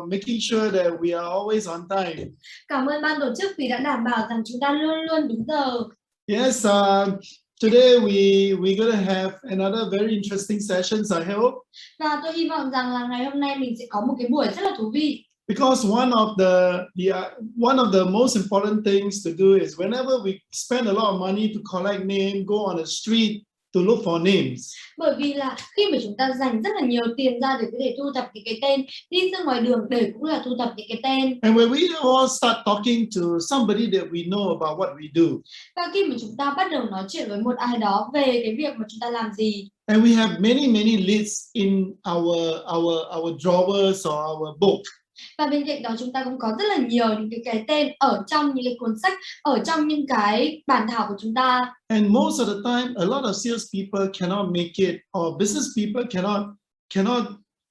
making sure that we are always on time. Cảm ơn ban tổ chức vì đã đảm bảo rằng chúng ta luôn luôn đúng giờ. Yes, today we're gonna have another very interesting sessions, I hope. Và tôi hy vọng rằng là ngày hôm nay mình sẽ có một cái buổi rất là thú vị. Because one of the most important things to do is whenever we spend a lot of money to collect name, go on the street to look for names. Bởi vì là khi mà chúng ta dành rất là nhiều tiền ra để có thể thu thập những cái tên, đi ra ngoài đường để cũng là thu thập những cái tên. And when we all start talking to somebody that we know about what we do. Và khi mà chúng ta bắt đầu nói chuyện với một ai đó về cái việc mà chúng ta làm gì. And we have many lists in our drawers or our book. Và bên cạnh đó chúng ta cũng có rất là nhiều những cái tên ở trong những cái cuốn sách, ở trong những cái bản thảo của chúng ta. And most of the time, a lot of sales people cannot make it, or business people cannot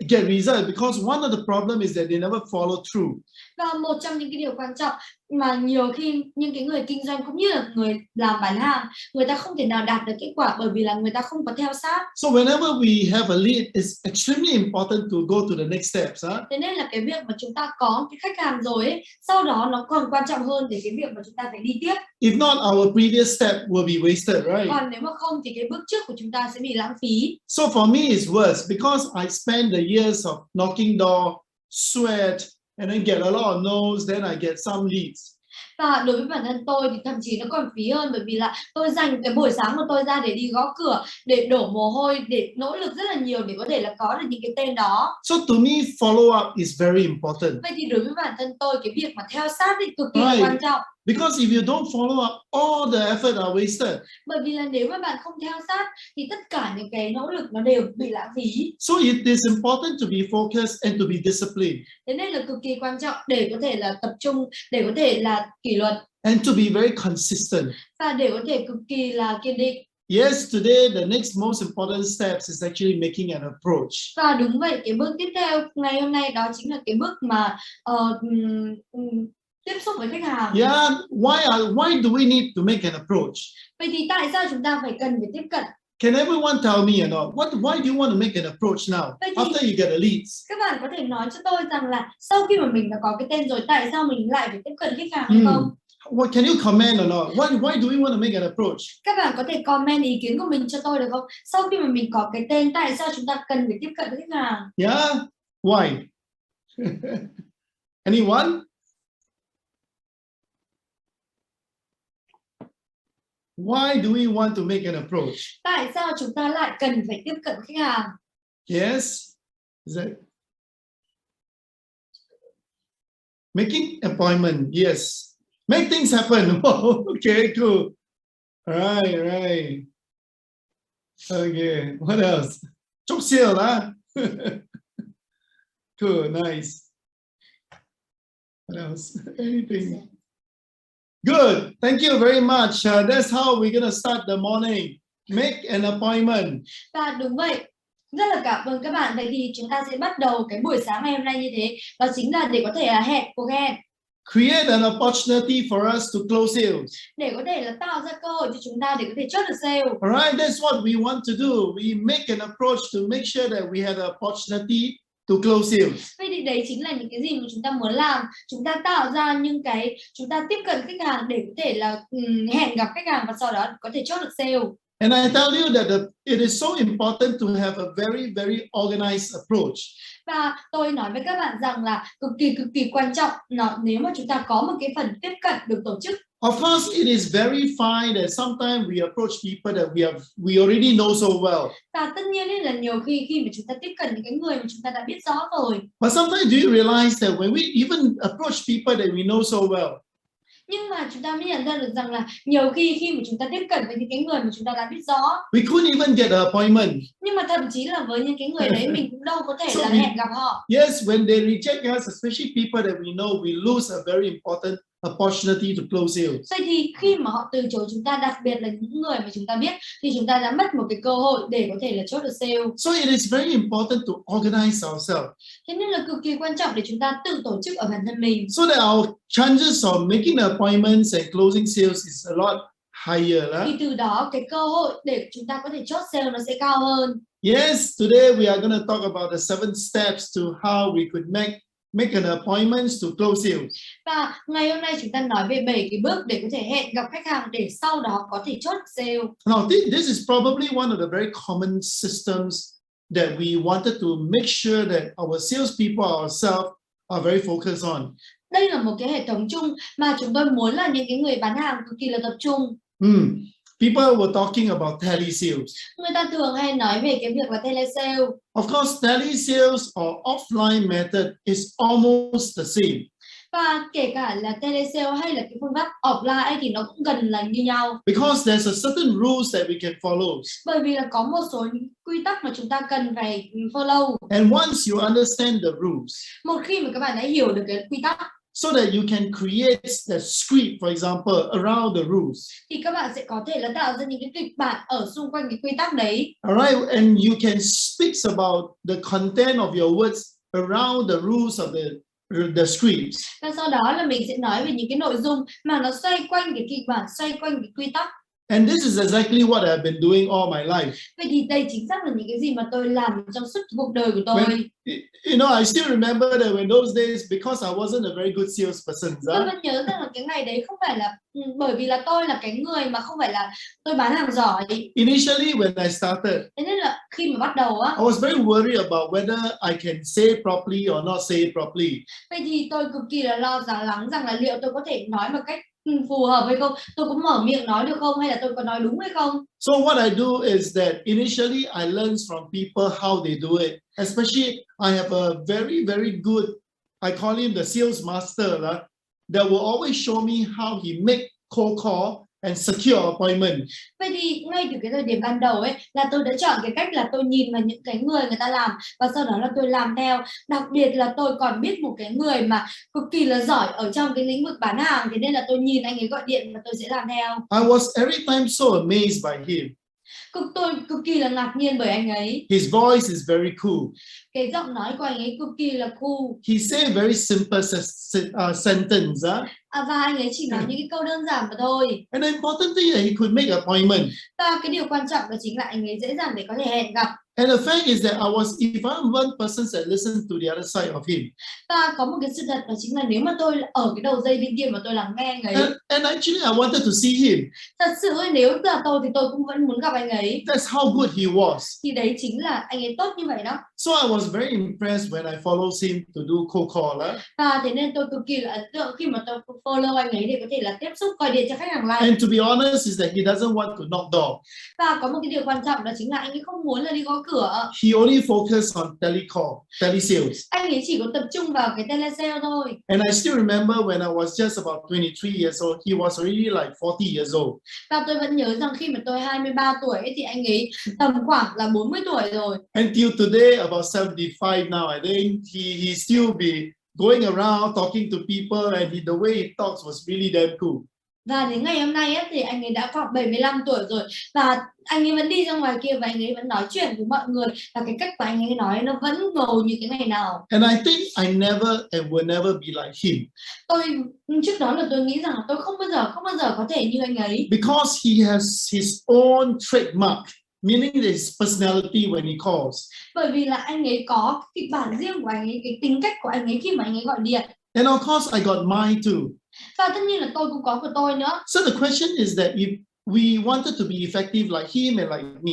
get results because one of the problem is that they never follow through. Và một trong những cái điều quan trọng mà nhiều khi những cái người kinh doanh cũng như là người làm bán hàng, người ta không thể nào đạt được kết quả bởi vì là người ta không có theo sát. So whenever we have a lead, it's extremely important to go to the next steps. Thế nên là cái việc mà chúng ta có cái khách hàng rồi ấy, sau đó nó còn quan trọng hơn để cái việc mà chúng ta phải đi tiếp. If not, our previous step will be wasted, right? Còn nếu mà không thì cái bước trước của chúng ta sẽ bị lãng phí. So for me, it's worse because I spend the years of knocking door, sweat, and then get a lot of no's, then I get some leads. Và đối với bản thân tôi thì thậm chí nó còn phí hơn bởi vì là tôi dành cái buổi sáng của tôi ra để đi gõ cửa, để đổ mồ hôi, để nỗ lực rất là nhiều để có thể là có được những cái tên đó. So to me, follow up is very important. Vậy thì đối với bản thân tôi cái việc mà theo sát thì cực kỳ quan trọng. Because if you don't follow up, all the effort are wasted. Bởi vì là nếu mà bạn không theo sát thì tất cả những cái nỗ lực nó đều bị lãng phí. So it is important to be focused and to be disciplined. Thế nên là cực kỳ quan trọng để có thể là tập trung, để có thể là kỷ luật. And to be very consistent. Và để có thể cực kỳ là kiên định. Yes, today the next most important steps is actually making an approach. Và đúng vậy, cái bước tiếp theo ngày hôm nay đó chính là cái bước mà tiếp xúc với khách hàng. Yeah, why do we need to make an approach? Vậy thì tại sao chúng ta phải cần phải tiếp cận? Can everyone tell me, why do you want to make an approach now after you get a leads? Các bạn có thể nói cho tôi rằng là sau khi mà mình đã có cái tên rồi, tại sao mình lại phải tiếp cận khách hàng hay không? What can you comment or not? Why do we want to make an approach? Các bạn có thể comment ý kiến của mình cho tôi được không? Sau khi mà mình có cái tên, tại sao chúng ta cần phải tiếp cận với khách hàng? Yeah, why? Anyone? Why do we want to make an approach? Tại sao chúng ta lại cần phải tiếp cận khách hàng? Yes. Is that making appointment? Yes. Make things happen. Okay, cool. Right. Okay. What else? Chúc sale, huh? Cool. Nice. What else? Anything? Good. Thank you very much. That's how we're gonna start the morning. Make an appointment. Và đúng vậy. Rất là cảm ơn các bạn. Vậy thì chúng ta sẽ bắt đầu cái buổi sáng ngày hôm nay như thế. Đó chính là để có thể là hẹn cuộc hẹn. Create an opportunity for us to close sales. Để có thể là tạo ra cơ hội cho chúng ta để có thể chốt được sale. Alright, that's what we want to do. We make an approach to make sure that we have an opportunity to close sales. Vậy thì đấy chính là những cái gì mà chúng ta muốn làm. Chúng ta tạo ra những cái, chúng ta tiếp cận khách hàng để có thể là hẹn gặp khách hàng và sau đó có thể chốt được sale. And I tell you that it is so important to have a very organized approach. Và tôi nói với các bạn rằng là cực kỳ quan trọng nếu mà chúng ta có một cái phần tiếp cận được tổ chức. Of course, it is very fine that sometimes we approach people that we already know so well. Và tất nhiên là nhiều khi mà chúng ta tiếp cận những cái người mà chúng ta đã biết rõ rồi. But sometimes do you realize that when we even approach people that we know so well, nhưng mà chúng ta mới nhận ra được rằng là nhiều khi mà chúng ta tiếp cận với những cái người mà chúng ta đã biết rõ, we couldn't even get an appointment. Nhưng mà thậm chí là với những cái người đấy mình cũng đâu có thể là hẹn gặp họ. Yes, when they reject us, especially people that we know, we lose a very important opportunity to close sales. Vậy thì khi mà họ từ chối chúng ta, đặc biệt là những người mà chúng ta biết, thì chúng ta đã mất một cái cơ hội để có thể là chốt được sale. So it is very important to organize ourselves. Thế nên là cực kỳ quan trọng để chúng ta tự tổ chức ở bản thân mình. So that our chances of making appointments and closing sales is a lot higher. Thì từ đó cái cơ hội để chúng ta có thể chốt sale nó sẽ cao hơn. Yes, today we are going to talk about the 7 steps to how we could make an appointment to close sales. Và ngày hôm nay chúng ta nói về 7 cái bước để có thể hẹn gặp khách hàng để sau đó có thể chốt sale. Now, this is probably one of the very common systems that we wanted to make sure that our salespeople ourselves are very focused on. Đây là một cái hệ thống chung mà chúng tôi muốn là những cái người bán hàng cực kỳ là tập trung. People were talking about telesales. Người ta thường hay nói về cái việc là telesale. Of course, telesales or offline method is almost the same. Và kể cả là telesale hay là cái phương pháp offline thì nó cũng gần là như nhau. Because there's a certain rules that we can follow. Bởi vì là có một số quy tắc mà chúng ta cần phải follow. And once you understand the rules, một khi mà các bạn đã hiểu được cái quy tắc, so that you can create the script, for example, around the rules. Thì các bạn sẽ có thể là tạo ra những cái kịch bản ở xung quanh cái quy tắc đấy. Alright, and you can speak about the content of your words around the rules of the scripts. Và sau đó là mình sẽ nói về những cái nội dung mà nó xoay quanh cái kịch bản, xoay quanh cái quy tắc. And this is exactly what I've been doing all my life. Vậy thì đây chính xác là những cái gì mà tôi làm trong suốt cuộc đời của tôi. You know, I still remember that when those days, because I wasn't a very good salesperson. Tôi vẫn nhớ rằng là cái ngày đấy không phải là bởi vì là tôi là cái người mà không phải là tôi bán hàng giỏi. Initially, when I started, thế nên là khi mà bắt đầu á, I was very worried about whether I can say properly or not say properly. Vậy thì tôi cực kỳ là lo lắng rằng là liệu tôi có thể nói một cách phù hợp hay không, tôi có mở miệng nói được không, hay là tôi có nói đúng hay không. So what I do is that initially I learn from people how they do it. Especially I have a very good, I call him the sales master, that will always show me how he make cold call and secure appointment. Vậy thì ngay từ cái thời điểm ban đầu ấy là tôi đã chọn cái cách là tôi nhìn vào những cái người ta làm và sau đó là tôi làm theo. Đặc biệt là tôi còn biết một cái người mà cực kỳ là giỏi ở trong cái lĩnh vực bán hàng, thế nên là tôi nhìn anh ấy gọi điện và tôi sẽ làm theo. I was every time so amazed by him. Tôi cực kỳ là ngạc nhiên bởi anh ấy. His voice is very cool. Cái giọng nói của anh ấy cực kỳ là cool. He say very simple sentence. Và anh ấy chỉ nói những cái câu đơn giản mà thôi. And the important thing is he could make appointment. Và cái điều quan trọng đó chính là anh ấy dễ dàng để có thể hẹn gặp. And the fact is that if I'm one person that listens to the other side of him. Và có một cái sự thật đó chính là nếu mà tôi ở cái đầu dây bên kia mà tôi lắng nghe anh ấy. And actually I wanted to see him. Thật sự nếu là tôi thì tôi cũng vẫn muốn gặp anh ấy. That's how good he was. Thì đấy chính là anh ấy tốt như vậy đó. So I was very impressed when I followed him to do cold call. Và thế nên tôi cực kỳ là ấn tượng khi mà tôi follow anh ấy để có thể là tiếp xúc gọi điện cho khách hàng lại. And to be honest is that he doesn't want to knock door. Và có một cái điều quan trọng đó chính là anh ấy không muốn là đi gõ cửa. He only focused on telesales. Anh ấy chỉ có tập trung vào cái telesale thôi. And I still remember when I was just about 23 years old, he was already like 40 years old. Và tôi vẫn nhớ rằng khi mà tôi 23 tuổi ấy, thì anh ấy tầm khoảng là 40 tuổi rồi. Until today, about 75 now, I think he still be going around talking to people, and the way he talks was really damn cool. Và đến ngày hôm nay ấy, thì anh ấy đã khoảng 75 tuổi rồi và anh ấy vẫn đi ra ngoài kia và anh ấy vẫn nói chuyện với mọi người và cái cách của anh ấy nói nó vẫn ngầu như cái ngày nào. And I think I never and will never be like him. Tôi trước đó là tôi nghĩ rằng là tôi không bao giờ có thể như anh ấy. Because he has his own trademark, meaning his personality when he calls. Bởi vì là anh ấy có kịch bản riêng của anh ấy, cái tính cách của anh ấy khi mà anh ấy gọi điện. And of course I got mine too. Và tất nhiên là tôi cũng có của tôi nữa. So the question is that if we wanted to be effective like him and like me.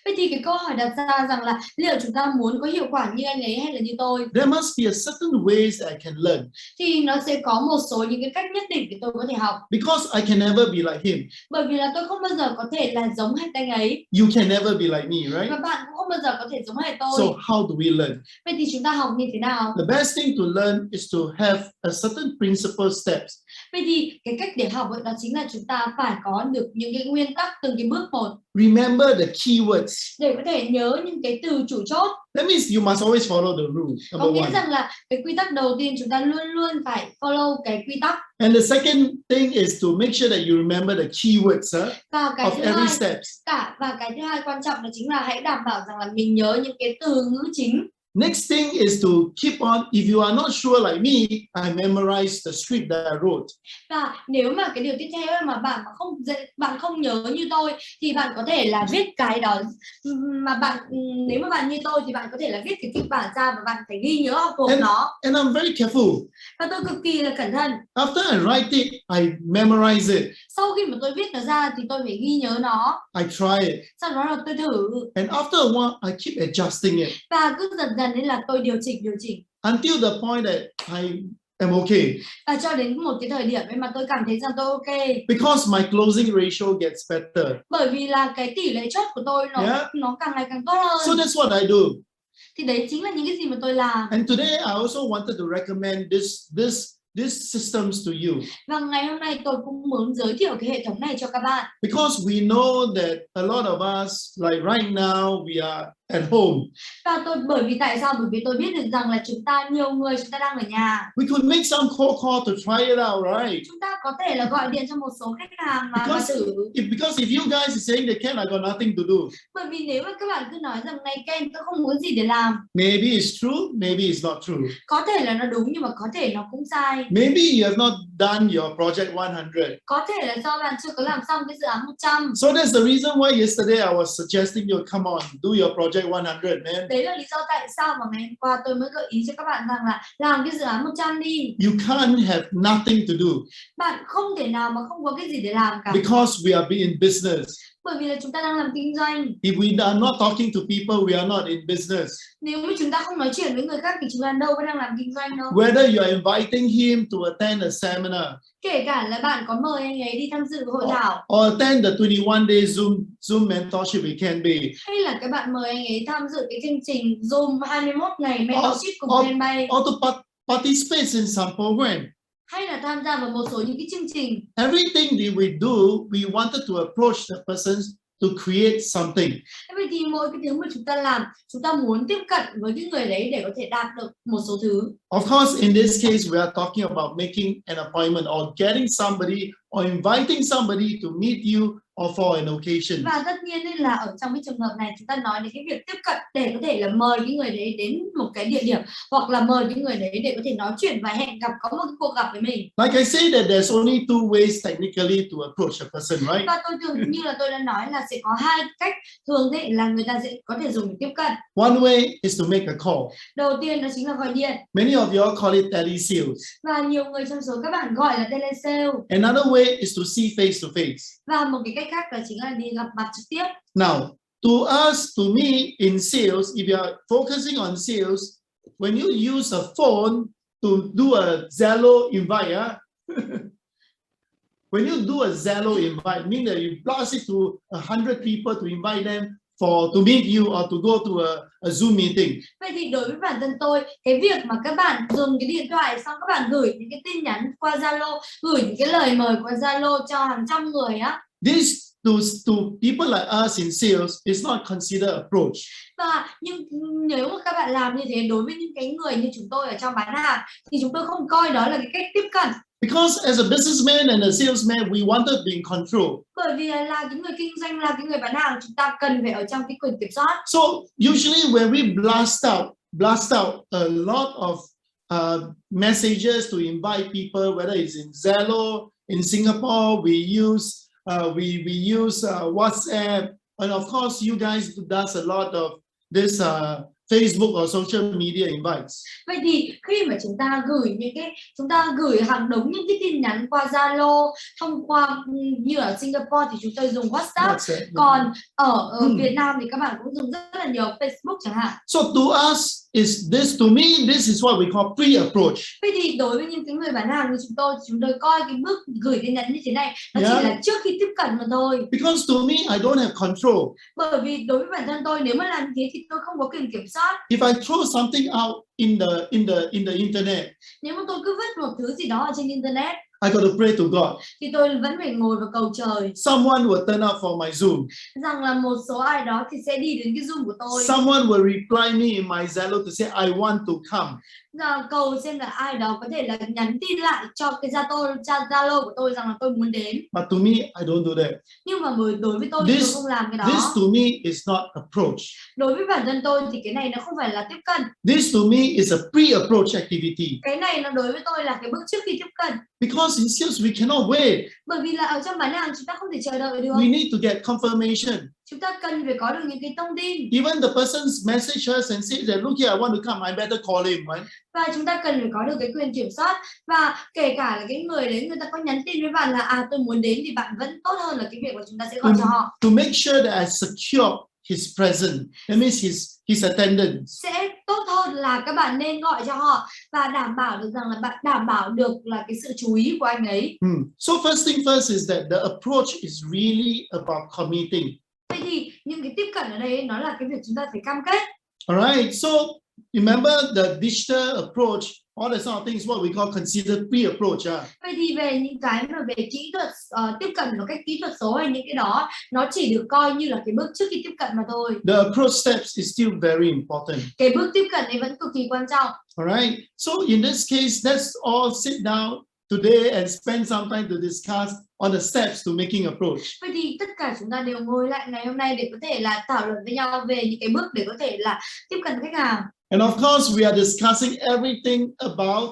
Vậy thì cái câu hỏi đặt ra rằng là liệu chúng ta muốn có hiệu quả như anh ấy hay là như tôi? There must be a certain ways I can learn. Thì nó sẽ có một số những cái cách nhất định để tôi có thể học. Because I can never be like him. Bởi vì là tôi không bao giờ có thể là giống hệt anh ấy. You can never be like me, right? Và bạn cũng không bao giờ có thể giống hệt tôi. So how do we learn? Vậy thì chúng ta học như thế nào? The best thing to learn is to have a certain principle steps. Vậy thì cái cách để học đó chính là chúng ta phải có được những cái nguyên tắc từng cái bước một. Remember the keywords. Để có thể nhớ những cái từ chủ chốt. That means you must always follow the rule. Có nghĩa rằng là cái quy tắc đầu tiên chúng ta luôn luôn phải follow cái quy tắc. And the second thing is to make sure that you remember the keywords và of every steps. Và cái thứ hai quan trọng đó chính là hãy đảm bảo rằng là mình nhớ những cái từ ngữ chính. Next thing is to keep on. If you are not sure like me, I memorize the script that I wrote. Và nếu mà cái điều tiếp theo mà bạn không nhớ như tôi thì bạn có thể là viết cái đó, mà nếu mà bạn như tôi thì bạn có thể là viết cái kịch bản ra và bạn phải ghi nhớ học thuộc nó. And I'm very careful. Và tôi cực kỳ là cẩn thận. After I write it, I memorize it. Sau khi mà tôi viết nó ra thì tôi phải ghi nhớ nó. I try it. Sau đó là tôi thử. And after a while, I keep adjusting it. Và cứ dần dần nên là tôi điều chỉnh. Until the point that I am okay. Và cho đến một cái thời điểm ấy mà tôi cảm thấy rằng tôi ok. Because my closing ratio gets better. Bởi vì là cái tỷ lệ chốt của tôi nó càng ngày càng tốt hơn. So that's what I do. Thì đấy chính là những cái gì mà tôi làm. And today I also wanted to recommend these systems to you. Và ngày hôm nay tôi cũng muốn giới thiệu cái hệ thống này cho các bạn. Because we know that a lot of us, like right now, we are at home. Và bởi vì tôi biết được rằng là nhiều người chúng ta đang ở nhà. We could make some cold call to try it out, right? Chúng ta có thể là gọi điện cho một số khách hàng mà thử. Because if you guys are saying that Ken, I got nothing to do. Bởi vì nếu mà các bạn cứ nói rằng này Ken, tôi không muốn gì để làm. Maybe it's true, maybe it's not true. Có thể là nó đúng nhưng mà có thể nó cũng sai. Maybe you have not done your project 100. Có thể là do bạn chưa có làm xong cái dự án 100. So that's the reason why yesterday I was suggesting you come on, do your project 100, man. Đấy là lý do tại sao mà ngày hôm qua tôi mới gợi ý cho các bạn rằng là làm cái dự án 100 đi. You can't have nothing to do. Bạn không thể nào mà không có cái gì để làm cả. Because we are in business. Bởi vì là chúng ta đang làm kinh doanh. If we are not talking to people, we are not in business. Nếu mà chúng ta không nói chuyện với người khác thì chúng ta đâu có đang làm kinh doanh đâu. Whether you are inviting him to attend a seminar. Kể cả là bạn có mời anh ấy đi tham dự hội thảo. Or attend the 21-day Zoom mentorship it can be. Hay là các bạn mời anh ấy tham dự cái chương trình Zoom 21 ngày mentorship cùng Ken Bay. Or to participate in some program. Hay là tham gia vào một số những cái chương trình. Everything that we do, we wanted to approach the person to create something. Vậy thì mỗi cái thứ mà chúng ta làm, chúng ta muốn tiếp cận với cái người đấy để có thể đạt được một số thứ. Of course, in this case, we are talking about making an appointment or getting somebody or inviting somebody to meet you or for an occasion. Và tất nhiên nên là ở trong cái trường hợp này chúng ta nói đến cái việc tiếp cận để có thể là mời cái người đấy đến một cái địa điểm hoặc là mời cái người đấy để có thể nói chuyện và hẹn gặp, có một cái cuộc gặp với mình. Like I say that there's only two ways technically to approach a person, right? Và tôi thường như là tôi đã nói là sẽ có hai cách thường đấy là người ta sẽ có thể dùng để tiếp cận. One way is to make a call. Đầu tiên đó chính là gọi điện. Many of you all call it telesales. Và nhiều người trong số các bạn gọi là telesale. Another way is to see face to face. Và một cái cách khác đó chính là đi gặp mặt trực tiếp. Now, to us, to me, in sales, if you are focusing on sales, when you use a phone to do a Zalo invite, when you do a Zalo invite, meaning that you blast it to 100 people to invite them to meet you or to go to a Zoom meeting. Vậy thì đối với bản thân tôi, cái việc mà các bạn dùng cái điện thoại xong các bạn gửi những cái tin nhắn qua Zalo, gửi những cái lời mời qua Zalo cho hàng trăm người á. This to people like us in sales is not considered approach. Và nhưng nếu mà các bạn làm như thế đối với những cái người như chúng tôi ở trong bán hàng thì chúng tôi không coi đó là cái cách tiếp cận. Because as a businessman and a salesman, we wanted to be in control. Bởi vì là cái người kinh doanh, là cái người bán hàng, chúng ta cần phải ở trong cái quyền kiểm soát. So usually when we blast out a lot of messages to invite people, whether it's in Zalo, in Singapore, we use WhatsApp, and of course you guys does a lot of this Facebook or social media invites. Vậy thì khi mà chúng ta gửi hàng đống những cái tin nhắn qua Zalo, thông qua như ở Singapore thì chúng tôi dùng WhatsApp, còn ở Việt Nam thì các bạn cũng dùng rất là nhiều Facebook chẳng hạn. So to us to me this is what we call pre-approach. Vậy thì đối với những cái người bán hàng như chúng tôi coi cái bước gửi tin nhắn như thế này nó chỉ là trước khi tiếp cận mà thôi. Because to me I don't have control. Bởi vì đối với bản thân tôi, nếu mà làm thế thì tôi không có quyền kiểm soát. If I throw something out in the internet, nếu mà tôi cứ vứt một thứ gì đó ở trên internet, I got to pray to God. Thì tôi vẫn phải ngồi và cầu trời. Someone will turn up for my Zoom. Rằng là một số ai đó thì sẽ đi đến cái Zoom của tôi. Someone will reply me in my Zalo to say I want to come. cầu xem là ai đó có thể là nhắn tin lại cho cái Zalo của tôi rằng là tôi muốn đến. But to me, I don't do that. Nhưng mà đối với tôi thì tôi không làm cái This đó. to me is not approach. Đối với bản thân tôi thì cái này nó không phải là tiếp cận. This to me is a pre-approach activity. Cái này nó đối với tôi là cái bước trước khi tiếp cận. Because in sales we cannot wait. Bởi vì là ở trong bán hàng chúng ta không thể chờ đợi được. We need to get confirmation. Chúng ta cần phải có được những cái thông tin. Even the person's message us and say that look here, I want to come, I better call him, right? Và chúng ta cần phải có được cái quyền kiểm soát. Và kể cả là cái người đấy người ta có nhắn tin với bạn là tôi muốn đến, thì bạn vẫn tốt hơn là cái việc là chúng ta sẽ gọi cho họ. To make sure that I secure his presence, that means his attendance. Sẽ tốt hơn là các bạn nên gọi cho họ và đảm bảo được rằng là bạn đảm bảo được là cái sự chú ý của anh ấy. So first thing first is that the approach is really about committing. Vậy thì những cái tiếp cận ở đây nó là cái việc chúng ta phải cam kết. Alright, so remember the digital approach, all the sort of things what we call consider pre-approach. Vậy thì về những cái mà về kỹ thuật tiếp cận một cách kỹ thuật số hay những cái đó, nó chỉ được coi như là cái bước trước khi tiếp cận mà thôi. The approach steps is still very important. Cái bước tiếp cận ấy vẫn cực kỳ quan trọng. Alright, so in this case, let's all sit down today and spend some time to discuss on the steps to making approach. Vậy thì tất cả chúng ta đều ngồi lại ngày hôm nay để có thể là thảo luận với nhau về những cái bước để có thể là tiếp cận khách hàng. And of course, we are discussing everything about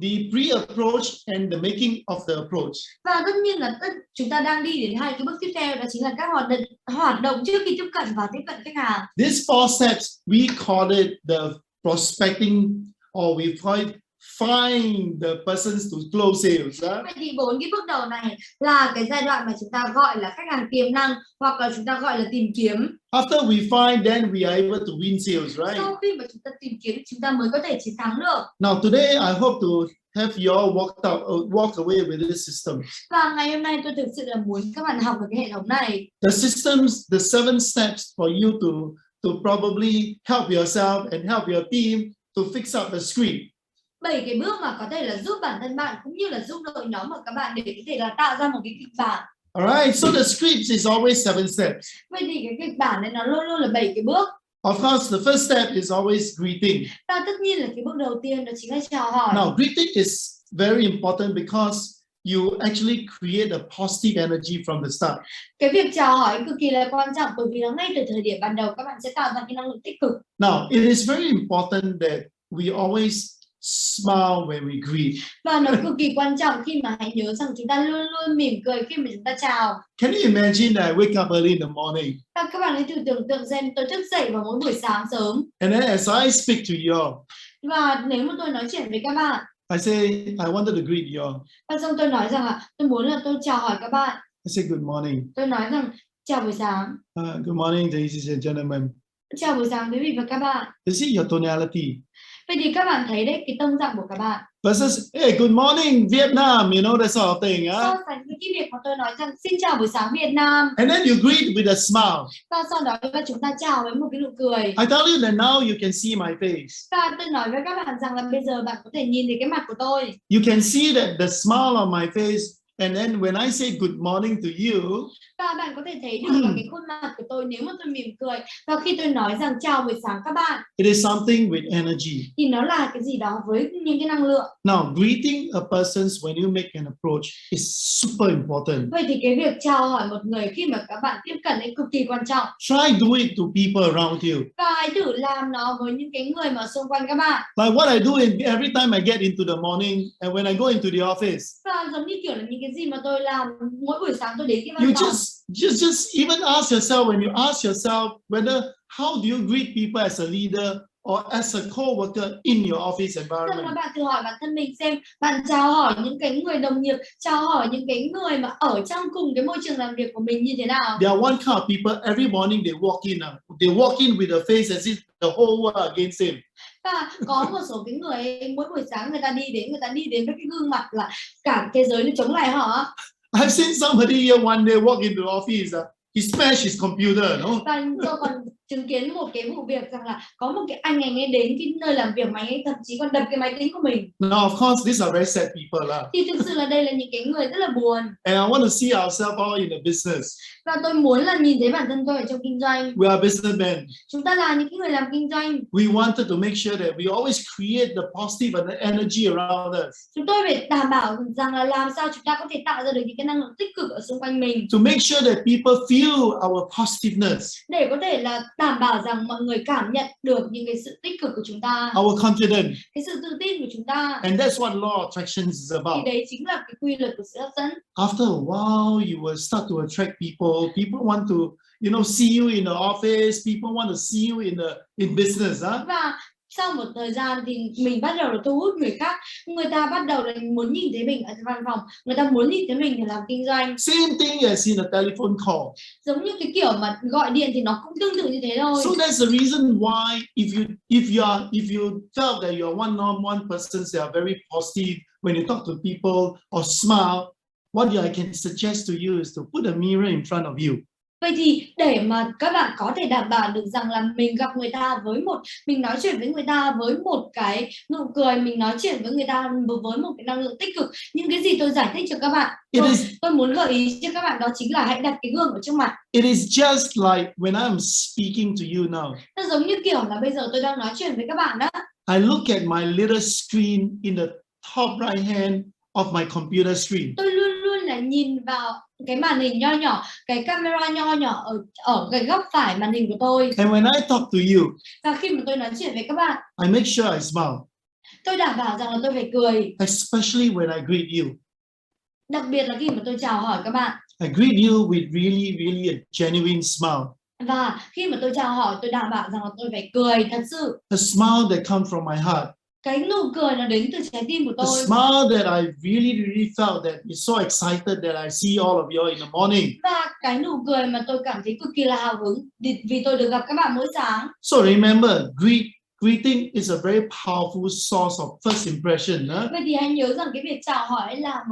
the pre-approach and the making of the approach. Và tất nhiên là chúng ta đang đi đến hai cái bước tiếp theo, đó chính là các hoạt động trước khi tiếp cận và tiếp cận khách hàng. These 4 steps, we call it the prospecting, or we call it find the persons to close sales. Vậy thì 4 cái bước đầu này là cái giai đoạn mà chúng ta gọi là khách hàng tiềm năng, hoặc là chúng ta gọi là tìm kiếm. After we find, then we are able to win sales, right? Sau khi mà chúng ta tìm kiếm, chúng ta mới có thể chiến thắng được. Now today, I hope to have you all walk away with this system. Và ngày hôm nay tôi thực sự là muốn các bạn học được cái hệ thống này. The systems, the 7 steps for you to probably help yourself and help your team to fix up the script. 7 cái bước mà có thể là giúp bản thân bạn cũng như là giúp đội nhóm của các bạn để có thể là tạo ra một cái kịch bản. Alright, so the script is always 7 steps. Vậy thì cái kịch bản này nó luôn luôn là 7 cái bước. Of course, the first step is always greeting. Và tất nhiên là cái bước đầu tiên đó chính là chào hỏi. Now, greeting is very important because you actually create a positive energy from the start. Cái việc chào hỏi cực kỳ là quan trọng, bởi vì là ngay từ thời điểm ban đầu các bạn sẽ tạo ra cái năng lượng tích cực. Now, it is very important that we always smile when we greet. Và nó cực kỳ quan trọng khi mà hãy nhớ rằng chúng ta luôn luôn mỉm cười khi mà chúng ta chào. Can you imagine that I wake up early in the morning? Và các bạn hãy thử tưởng tượng xem tôi thức dậy vào mỗi buổi sáng sớm. And then as I speak to you all, Và nếu mà tôi nói chuyện với các bạn, I say, I wanted to greet you all. và xong tôi nói rằng là tôi muốn là tôi chào hỏi các bạn. I say good morning. Tôi nói rằng chào buổi sáng. Good morning, ladies and gentlemen. Chào buổi sáng quý vị và các bạn. Is it your tonality? Vậy thì các bạn thấy đấy, cái tông giọng của các bạn. Versus, hey, good morning, Vietnam, you know, that sort of thing. So sánh với cái việc mà tôi nói rằng xin chào buổi sáng Việt Nam. And then you greet with a smile. Và sau đó là chúng ta chào với một cái nụ cười. I tell you that now you can see my face. Và tôi nói với các bạn rằng là bây giờ bạn có thể nhìn thấy cái mặt của tôi. You can see that the smile on my face. And then when I say good morning to you, và bạn có thể thấy được là cái khuôn mặt của tôi nếu mà tôi mỉm cười. Và khi tôi nói rằng chào buổi sáng các bạn, it is something with energy. thì nó là cái gì đó với những cái năng lượng. Now, greeting a person when you make an approach is super important. Vậy thì cái việc chào hỏi một người khi mà các bạn tiếp cận ấy cực kỳ quan trọng. Try do it to people around you. Và hãy thử làm nó với những cái người mà xung quanh các bạn. Like what I do every time I get into the morning and when I go into the office. Và giống như kiểu là những cái gì mà tôi làm mỗi buổi sáng tôi đến cái You văn phòng. just even ask yourself, when you ask yourself whether how do you greet people as a leader or as a co-worker in your office environment. Rằng là bạn thử hỏi bản thân mình xem bạn chào hỏi những cái người đồng nghiệp, chào hỏi những cái người mà ở trong cùng cái môi trường làm việc của mình như thế nào. There are one kind of people every morning they walk in with a face as if the whole world against him. Và có một số cái người mỗi buổi sáng người ta đi đến với cái gương mặt là cả thế giới nó chống lại họ. I've seen somebody here one day walk into the office. He smashed his computer, no? Và tôi còn chứng kiến một cái vụ việc rằng là có một cái anh ấy đến cái nơi làm việc mà anh ấy thậm chí còn đập cái máy tính của mình. Now, of course, these are very sad people. Thì thực sự là đây là những cái người rất là buồn. And I want to see ourselves all in the business. Và tôi muốn là nhìn thấy bản thân tôi ở trong kinh doanh. We are businessmen. Chúng ta là những cái người làm kinh doanh. We wanted to make sure that we always create the positive energy around us. Chúng tôi phải đảm bảo rằng là làm sao chúng ta có thể tạo ra được những cái năng lượng tích cực ở xung quanh mình. To make sure that people feel our positiveness. Để có thể là đảm bảo rằng mọi người cảm nhận được những cái sự tích cực của chúng ta. Our confidence. Cái sự tự tin của chúng ta. And that's what law of attraction is about. Thì đấy chính là cái quy luật của sự hấp dẫn. After a while, you will start to attract people. People want to, see you in the office. People want to see you in business. Và sau một thời gian thì mình bắt đầu là thu hút người khác. Người ta bắt đầu là muốn nhìn thấy mình ở văn phòng. Người ta muốn nhìn thấy mình để làm kinh doanh. Same thing as in a telephone call. Giống như cái kiểu mà gọi điện thì nó cũng tương tự như thế thôi. So that's the reason why if you felt that you're one-on-one persons that are very positive when you talk to people or smile, what I can suggest to you is to put a mirror in front of you. Vậy thì để mà các bạn có thể đảm bảo được rằng là mình gặp người ta mình nói chuyện với người ta với một cái nụ cười, mình nói chuyện với người ta với một cái năng lượng tích cực. Những cái gì tôi giải thích cho các bạn, tôi muốn gợi ý cho các bạn đó chính là hãy đặt cái gương ở trước mặt. It is just like when I'm speaking to you now. Nó giống như kiểu là bây giờ tôi đang nói chuyện với các bạn đó. I look at my little screen in the top right hand of my computer screen. Tôi luôn luôn là nhìn vào cái màn hình nho nhỏ, cái camera nho nhỏ ở cái góc phải màn hình của tôi. And when I talk to you, và khi mà tôi nói chuyện với các bạn, I make sure I smile. Tôi đảm bảo rằng là tôi phải cười. Especially when I greet you. Đặc biệt là khi mà tôi chào hỏi các bạn. I greet you with really a genuine smile. Và khi mà tôi chào hỏi, tôi đảm bảo rằng là tôi phải cười thật sự. A smile that comes from my heart. Cái nụ cười nó đến từ trái tim của tôi. A smile that I really felt that is so excited that I see all of you in the morning. Và cái nụ cười mà tôi cảm thấy cực kỳ là hào hứng vì tôi được gặp các bạn mỗi sáng. So remember, greeting is a very powerful source of first impression. Vậy thì hãy nhớ rằng cái việc chào hỏi là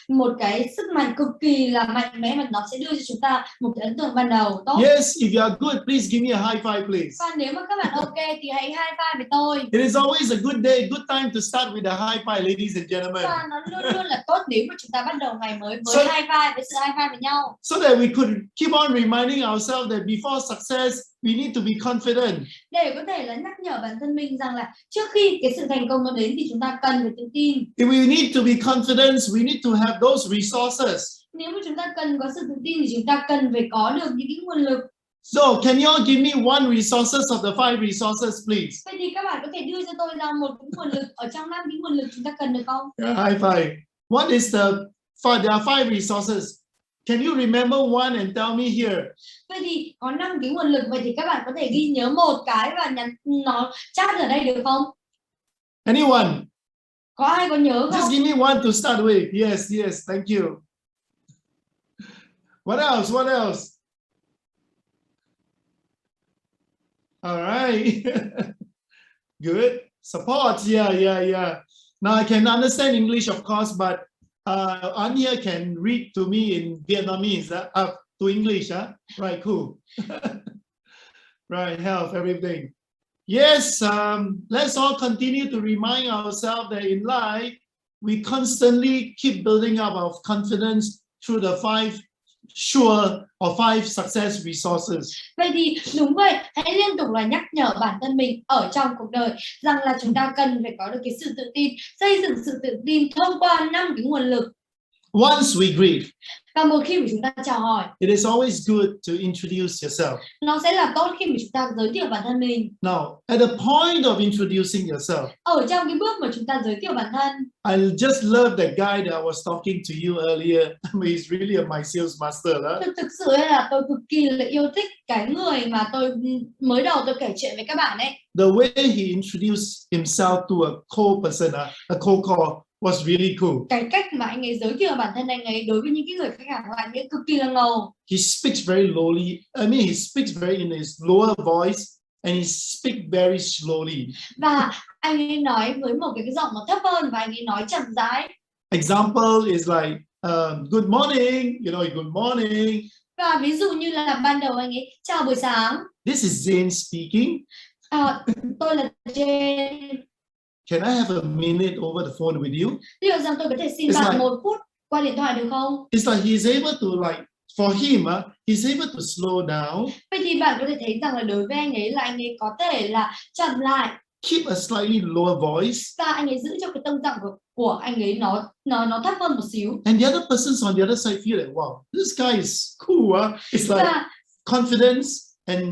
một cái sức mạnh cực kỳ là mạnh mẽ mà nó sẽ đưa cho chúng ta một cái ấn tượng ban đầu tốt. Yes, if you are good, please give me a high five, please. Và nếu mà các bạn ok thì hãy high five với tôi. It is always a good day, good time to start with a high five, ladies and gentlemen. Và nó luôn luôn là tốt nếu mà chúng ta bắt đầu ngày mới với high five, với sự high five với nhau. So that we could keep on reminding ourselves that before success, we need to be confident. Để có thể là nhắc nhở bản thân mình rằng là trước khi cái sự thành công nó đến thì chúng ta cần phải tự tin. If we need to be confident, we need to have those resources. Nếu mà chúng ta cần có sự tự tin thì chúng ta cần phải có được những cái nguồn lực. So, can you all give me one resources of the 5 resources, please? Vậy thì các bạn có thể đưa cho tôi ra một cái nguồn lực ở trong 5 cái nguồn lực chúng ta cần được không? Yeah, high five. What is there are 5 resources. Can you remember one and tell me here? Vậy thì có 5 cái nguồn lực, vậy thì các bạn có thể ghi nhớ một cái và nhắn nó chat ở đây được không? Anyone? Có ai có nhớ không? Just give me one to start with. Yes, thank you. What else? All right. Good. Support. Yeah. Now I can understand English, of course, but Anya can read to me in Vietnamese. To English, huh? Right, cool. Right, health, everything. Yes, let's all continue to remind ourselves that in life, we constantly keep building up our confidence through the 5 sure or 5 success resources. Vậy thì đúng vậy, hãy liên tục là nhắc nhở bản thân mình ở trong cuộc đời rằng là chúng ta cần phải có được cái sự tự tin, xây dựng sự tự tin thông qua 5 cái nguồn lực. Once we greet, và một khi mà chúng ta chào hỏi, it is always good to introduce yourself. Nó sẽ là tốt khi mà chúng ta giới thiệu bản thân mình. Now, at the point of introducing yourself, ở trong cái bước mà chúng ta giới thiệu bản thân, I just love that guy that I was talking to you earlier. He's really my sales master. Thực sự là tôi cực kỳ là yêu thích cái người mà tôi mới đầu tôi kể chuyện với các bạn ấy. The way he introduced himself to a cold person, a cold call, was really cool. Cái cách mà anh ấy giới thiệu bản thân anh ấy đối với những cái người khách hàng của anh ấy cực kỳ là ngầu. He speaks very lowly. I mean, he speaks very in his lower voice and he speaks very slowly. Và anh ấy nói với một cái giọng nó thấp hơn và anh ấy nói chậm rãi. Example is like, good morning, good morning. Và ví dụ như là ban đầu anh ấy chào buổi sáng. This is Jane speaking. Tôi là Jane. Can I have a minute over the phone with you? Liệu rằng tôi có thể xin It's bạn like- 1 phút qua điện thoại được không? It's like he's able to for him, he's able to slow down. Vậy thì bạn có thể thấy rằng là đối với anh ấy là anh ấy có thể là chậm lại. Keep a slightly lower voice. Và anh ấy giữ cho cái tông giọng của anh ấy nó thấp hơn một xíu. And the other persons on the other side feel like, wow, this guy is cool. It's like Và confidence and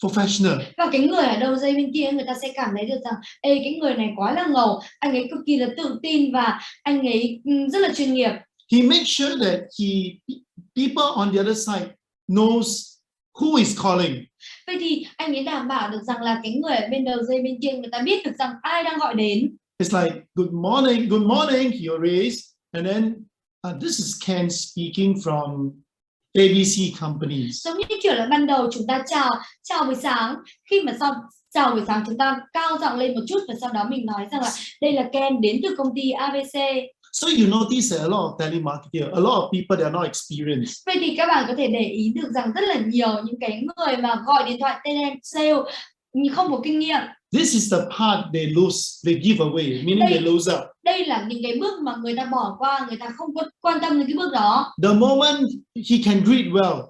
professional. Và cái người ở đầu dây bên kia người ta sẽ cảm thấy được rằng cái người này quá là ngầu, anh ấy cực kỳ là tự tin và anh ấy rất là chuyên nghiệp. He makes sure that people on the other side knows who is calling. Vậy thì anh ấy đảm bảo được rằng là cái người ở bên đầu dây bên kia người ta biết được rằng ai đang gọi đến. It's like, good morning, he raised, and then this is Ken speaking from ABC companies. Giống như kiểu là ban đầu chúng ta chào buổi sáng, khi mà sau chào buổi sáng chúng ta cao giọng lên một chút và sau đó mình nói rằng là đây là Ken đến từ công ty ABC. So you notice that a lot of telemarketers, a lot of people they are not experienced. Vậy thì các bạn có thể để ý được rằng rất là nhiều những cái người mà gọi điện thoại sale không có kinh nghiệm. This is the part they lose, they give away, meaning they lose out. Đây là những cái bước mà người ta bỏ qua, người ta không có quan tâm đến cái bước đó. The moment he can greet well.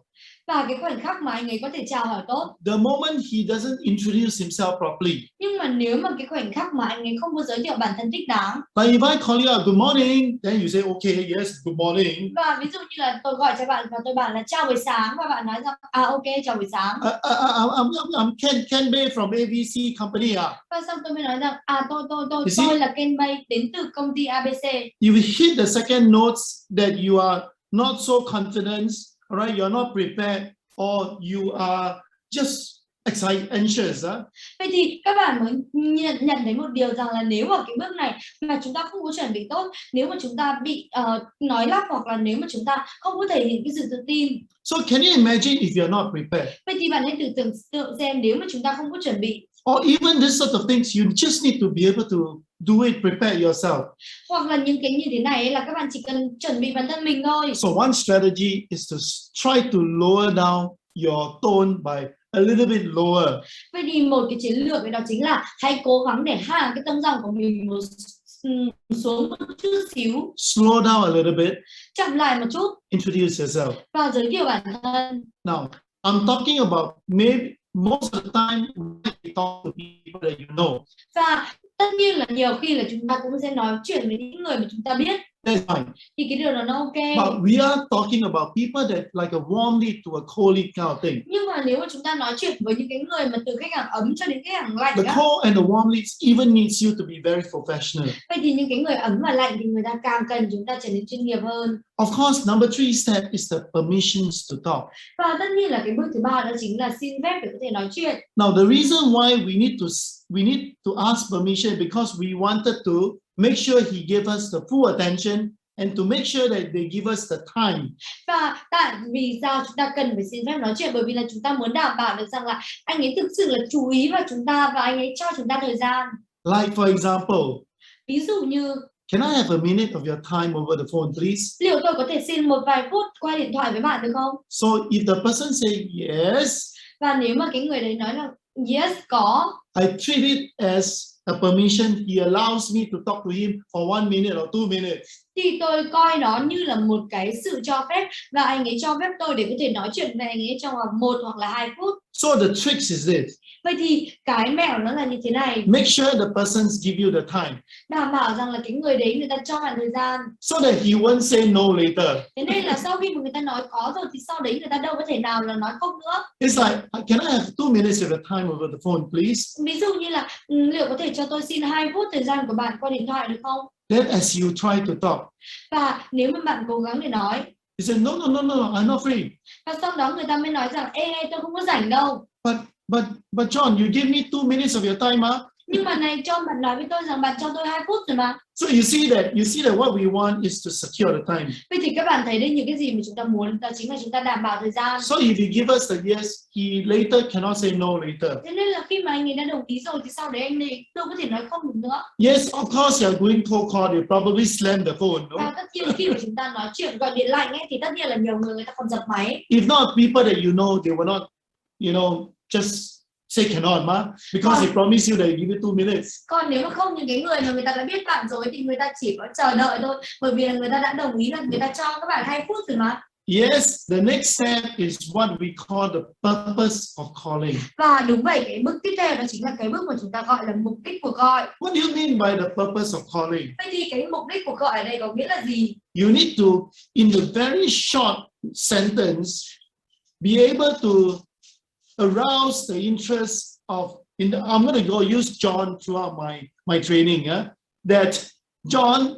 Và cái khoảnh khắc mà anh ấy có thể chào hỏi tốt. The moment he doesn't introduce himself properly. Nhưng mà nếu mà cái khoảnh khắc mà anh ấy không có giới thiệu bản thân thích đáng. Like if I call you out, good morning, then you say okay, yes, good morning. Và ví dụ như là tôi gọi cho bạn và tôi bảo là chào buổi sáng và bạn nói rằng ok chào buibuổi sáng. I'm Ken Bay from ABC company. Và xong tôi mới nói rằng tôi là Ken Bay đến từ công ty ABC. You hit the second notes that you are not so confident. Alright, you're not prepared, or you are just excited, anxious. Vậy thì các bạn mới nhận thấy một điều rằng là nếu mà cái bước này mà chúng ta không có chuẩn bị tốt, nếu mà chúng ta bị nói lắp hoặc là nếu mà chúng ta không có thể hiện cái sự tự tin. So can you imagine if you're not prepared? Vậy thì bạn hãy tưởng tượng xem nếu mà chúng ta không có chuẩn bị. Or even this sort of things, you just need to be able to do it, prepare yourself. Hoặc là những cái như thế này là các bạn chỉ cần chuẩn bị bản thân mình thôi. So one strategy is to try to lower down your tone by a little bit lower. Vậy thì một cái chiến lược đó chính là hãy cố gắng để hạ cái tông giọng của mình xuống một chút xíu. Slow down a little bit. Chậm lại một chút. Introduce yourself. Và giới thiệu bản thân. Now, I'm talking about maybe most of the time we talk to people that you know. Và tất nhiên là nhiều khi là chúng ta cũng sẽ nói chuyện với những người mà chúng ta biết. That's fine. Thì cái điều đó nó ok. But we are talking about people that like a warm lead to a cold lead kind of thing. Nhưng mà nếu mà chúng ta nói chuyện với những cái người mà từ khách hàng ấm cho đến khách hàng lạnh The cold and the warm leads even needs you to be very professional. Vậy thì những cái người ấm và lạnh thì người ta càng cần chúng ta trở nên chuyên nghiệp hơn. Of course, number 3 step is the permissions to talk. Và tất nhiên là cái bước thứ 3 đó chính là xin phép để có thể nói chuyện. Now, the reason why we need to ask permission because we wanted to make sure he gave us the full attention and to make sure that they give us the time. Và tại vì sao chúng ta cần phải xin phép nói chuyện, bởi vì là chúng ta muốn đảm bảo được rằng là anh ấy thực sự là chú ý vào chúng ta và anh ấy cho chúng ta thời gian. Like for example, ví dụ như can I have a minute of your time over the phone, please? Liệu tôi có thể xin một vài phút qua điện thoại với bạn được không? So if the person say yes, và nếu mà cái người đấy nói là yes có, I treat it as a permission. He allows me to talk to him for 1 minute or 2 minutes. thì tôi coi nó như là một cái sự cho phép và anh ấy cho phép tôi để có thể nói chuyện với anh ấy trong vòng 1 hoặc là 2 phút. So the trick is this. Vậy thì cái mẹo nó là như thế này. Make sure the persons give you the time. Đảm bảo rằng là cái người đấy người ta cho bạn thời gian. So that he won't say no later. Thế nên là sau khi mà người ta nói có rồi thì sau đấy người ta đâu có thể nào là nói không nữa. It's like, can I have 2 minutes of your time over the phone, please? Ví dụ như là liệu có thể cho tôi xin 2 phút thời gian của bạn qua điện thoại được không? Then as you try to talk, Và nếu mà bạn cố gắng để nói, he said, no, I'm not free. và sau đó người ta mới nói rằng ê tôi không có rảnh đâu. But John, you give me 2 minutes of your time, Nhưng mà này John, bạn nói với tôi rằng bạn cho tôi 2 phút rồi mà. So you see that what we want is to secure the time. Vậy thì các bạn thấy đấy, những cái gì mà chúng ta muốn đó chính là chúng ta đảm bảo thời gian. So if you give us the yes, he later cannot say no later. Thế nên là khi mà anh ấy đã đồng ý rồi thì sau đấy anh ấy đâu có thể nói không được nữa. Yes, of course you are going cold call, they probably slam the phone, no? Và tất nhiên khi mà chúng ta nói chuyện gọi điện lạnh ấy thì tất nhiên là nhiều người ta còn dập máy. If not, people that you know, they will not, just say cannot, because they promise you they give you 2 minutes. Còn nếu mà không, những cái người mà người ta đã biết bạn rồi thì người ta chỉ có chờ đợi thôi, bởi vì là người ta đã đồng ý là người ta cho các bạn 2 phút rồi mà. Yes, the next step is what we call the purpose of calling. Và đúng vậy, cái bước tiếp theo đó chính là cái bước mà chúng ta gọi là mục đích cuộc gọi. What do you mean by the purpose of calling? Vậy thì cái mục đích cuộc gọi ở đây có nghĩa là gì? You need to, in the very short sentence, be able to arouse the interest of. I'm going to go use John throughout my training. That John,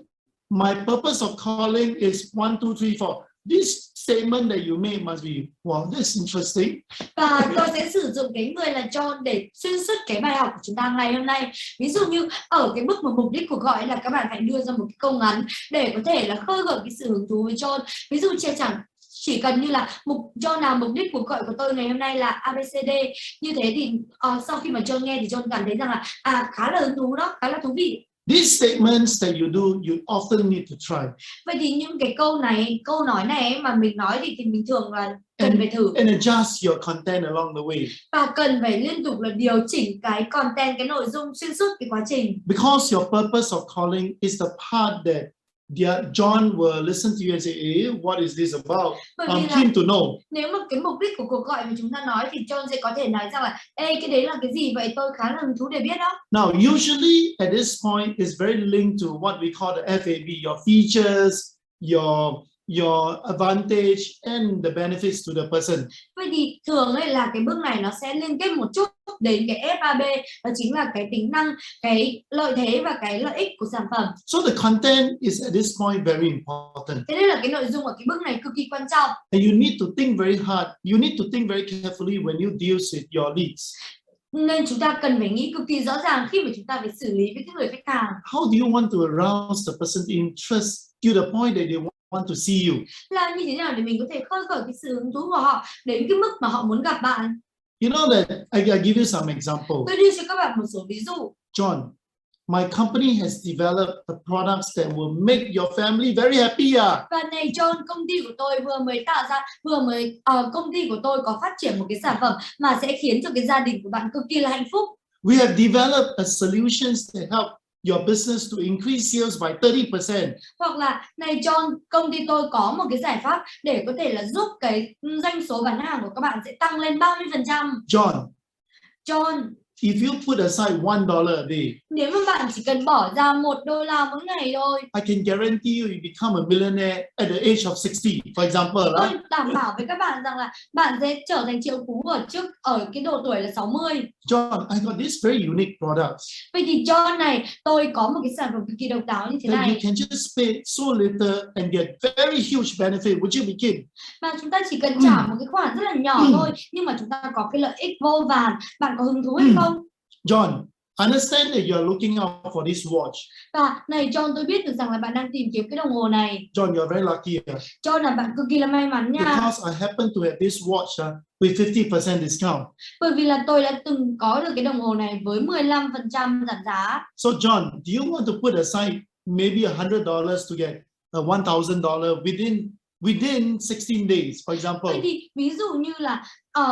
my purpose of calling is 1, 2, 3, 4. This statement that you made must be, wow, that's interesting. Và tôi sẽ sử dụng cái người là John để xuyên suốt cái bài học của chúng ta ngày hôm nay. Ví dụ như ở cái bước mà mục đích cuộc gọi là các bạn hãy đưa ra một cái câu ngắn để có thể là khơi gợi cái sự hứng thú với John. Ví dụ chỉ cần như là John nào mục đích cuộc gọi của tôi ngày hôm nay là ABCD. Như thế thì sau khi mà John nghe thì John cảm thấy rằng là khá là hứng thú đó, khá là thú vị. These statements that you do, you often need to try. Vậy thì những cái câu nói này mà mình nói thì mình thường là cần phải thử. And adjust your content along the way. Và cần phải liên tục là điều chỉnh cái content, cái nội dung xuyên suốt cái quá trình. Because your purpose of calling is the part that John will listen to you and say, hey, what is this about? I'm keen to know. Nếu mà cái mục đích của cuộc gọi mà chúng ta nói thì John sẽ có thể nói rằng là ê, cái đấy là cái gì vậy, tôi khá là hứng thú để biết đó. Now, usually at this point is very linked to what we call the FAB, your features, your advantage and the benefits to the person. Vậy thì thường ấy là cái bước này nó sẽ liên kết một chút đến cái FAB, đó chính là cái tính năng, cái lợi thế và cái lợi ích của sản phẩm. So the content is at this point very important. Thế nên là cái nội dung ở cái bước này cực kỳ quan trọng. And you need to think very hard. You need to think very carefully when you deal with your leads. Nên chúng ta cần phải nghĩ cực kỳ rõ ràng khi mà chúng ta phải xử lý với cái người khách hàng. How do you want to arouse the person's interest to the point that they want to see you? Là như thế nào để mình có thể khơi gợi cái sự hứng thú của họ đến cái mức mà họ muốn gặp bạn? You know that I give you some example. Tôi đưa cho các bạn một số ví dụ. John, my company has developed the products that will make your family very happy. Và này John, công ty của tôi công ty của tôi có phát triển một cái sản phẩm mà sẽ khiến cho cái gia đình của bạn cực kỳ là hạnh phúc. We have developed a solutions that help your business to increase sales by 30%. Hoặc là này John, công ty tôi có một cái giải pháp để có thể là giúp cái doanh số bán hàng của các bạn sẽ tăng lên 30%. John, if you put aside $1 a day, nếu mà bạn chỉ cần bỏ ra $1 mỗi ngày thôi, I can guarantee you become a millionaire at the age of 60, for example. Tôi đảm bảo với các bạn rằng là bạn sẽ trở thành triệu phú ở cái độ tuổi là 60. John, I got this very unique product. Vậy thì John này, tôi có một cái sản phẩm cực kỳ độc đáo như thế này. You can just pay so little and get very huge benefit. Would you be keen? Mà chúng ta chỉ cần trả một cái khoản rất là nhỏ thôi, nhưng mà chúng ta có cái lợi ích vô vàn. Bạn có hứng thú hay không? John, understand that you are looking out for this watch. Và này John, tôi biết được rằng là bạn đang tìm kiếm cái đồng hồ này. John, you're very lucky. John là bạn cực kỳ là may mắn nha. Because I happen to have this watch with 50% discount. Bởi vì là tôi đã từng có được cái đồng hồ này với 15% giảm giá. So John, do you want to put aside maybe $100 to get $1,000 within 16 days, for example? Vậy thì ví dụ như là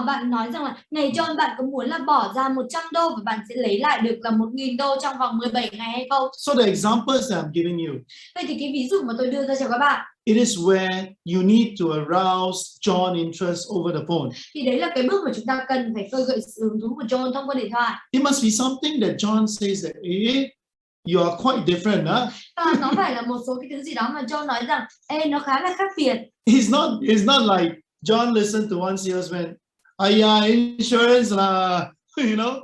bạn nói rằng là này John, bạn có muốn là bỏ ra $100 và bạn sẽ lấy lại được là $1.000 trong vòng 17 ngày hay không? So the examples that I'm giving you. Vậy thì cái ví dụ mà tôi đưa ra cho các bạn. It is where you need to arouse John interest over the phone. Thì đấy là cái bước mà chúng ta cần phải khơi gợi sự hứng thú của John thông qua điện thoại. It must be something that John says that, hey, you are quite different, Và nó phải là một số cái thứ gì đó mà John nói rằng, ê, nó khá là khác biệt. It's not like John listened to one salesman, insurance là, you know.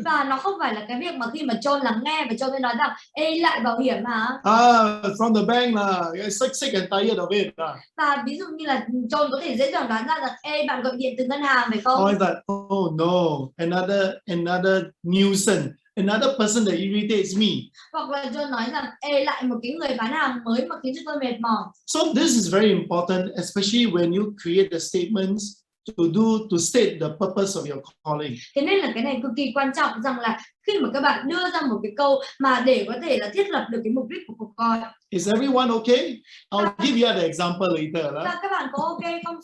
Và nó không phải là cái việc mà khi mà John lắng nghe và John mới nói rằng, ê, lại bảo hiểm hả? From the bank là, sick and tired of it. Và ví dụ như là John có thể dễ dàng đoán ra rằng, ê, bạn gọi điện từ ngân hàng phải không? Oh no, another nuisance. another person that irritates me. Hoặc là John nói rằng ê lại một cái người bán hàng mới mà khiến cho tôi mệt mỏi. So this is very important, especially when you create the statements to state the purpose of your calling. Thế nên là cái này cực kỳ quan trọng, rằng là khi mà các bạn đưa ra một cái câu mà để có thể là thiết lập được cái mục đích của cuộc gọi. Is everyone okay? I'll give you the example later. Và các bạn có ok không?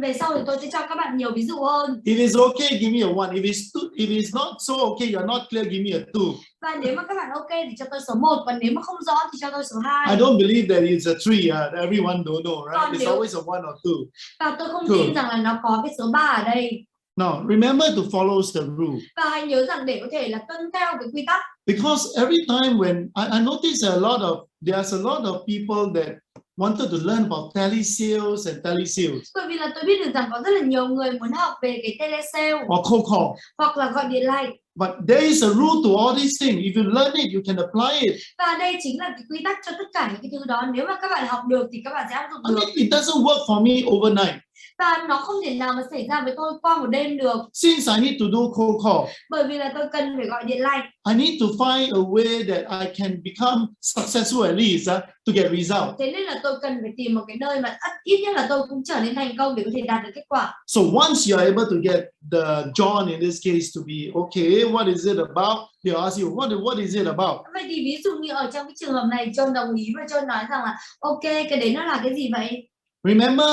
Về sau thì tôi sẽ cho các bạn nhiều ví dụ hơn. If it's okay, give me a 1. If it's not so okay, you're not clear, give me a 2. Và nếu mà các bạn ok thì cho tôi số 1, còn nếu mà không rõ thì cho tôi số 2. I don't believe that it's a 3. Everyone don't know, right? It's always a 1 or 2. Và tôi không tin rằng là nó có cái số 3 ở đây. Now, remember to follow the rule. Và hãy nhớ rằng để có thể là tuân theo cái quy tắc. Because every time when I notice there's a lot of people that wanted to learn about telesales and telesales. Bởi vì là tôi biết được rằng có rất là nhiều người muốn học về cái telesale Or cold call. hoặc là gọi điện lạnh. But there is a rule to all these things. If you learn it, you can apply it. Và đây chính là cái quy tắc cho tất cả những cái thứ đó. Nếu mà các bạn học được thì các bạn sẽ áp dụng I được. mean, it doesn't work for me overnight. Và nó không thể nào mà xảy ra với tôi qua một đêm được. Since I need to do cold call, Bởi vì là tôi cần phải gọi điện lạnh. I need to find a way that I can become successful at least to get result. Thế nên là tôi cần phải tìm một cái nơi mà ít nhất là tôi cũng trở nên thành công để có thể đạt được kết quả. So once you're able to get the John in this case to be okay, what is it about? They'll ask you, what is it about? Vậy thì ví dụ như ở trong cái trường hợp này, John đồng ý và John nói rằng là ok, cái đấy nó là cái gì vậy? Remember,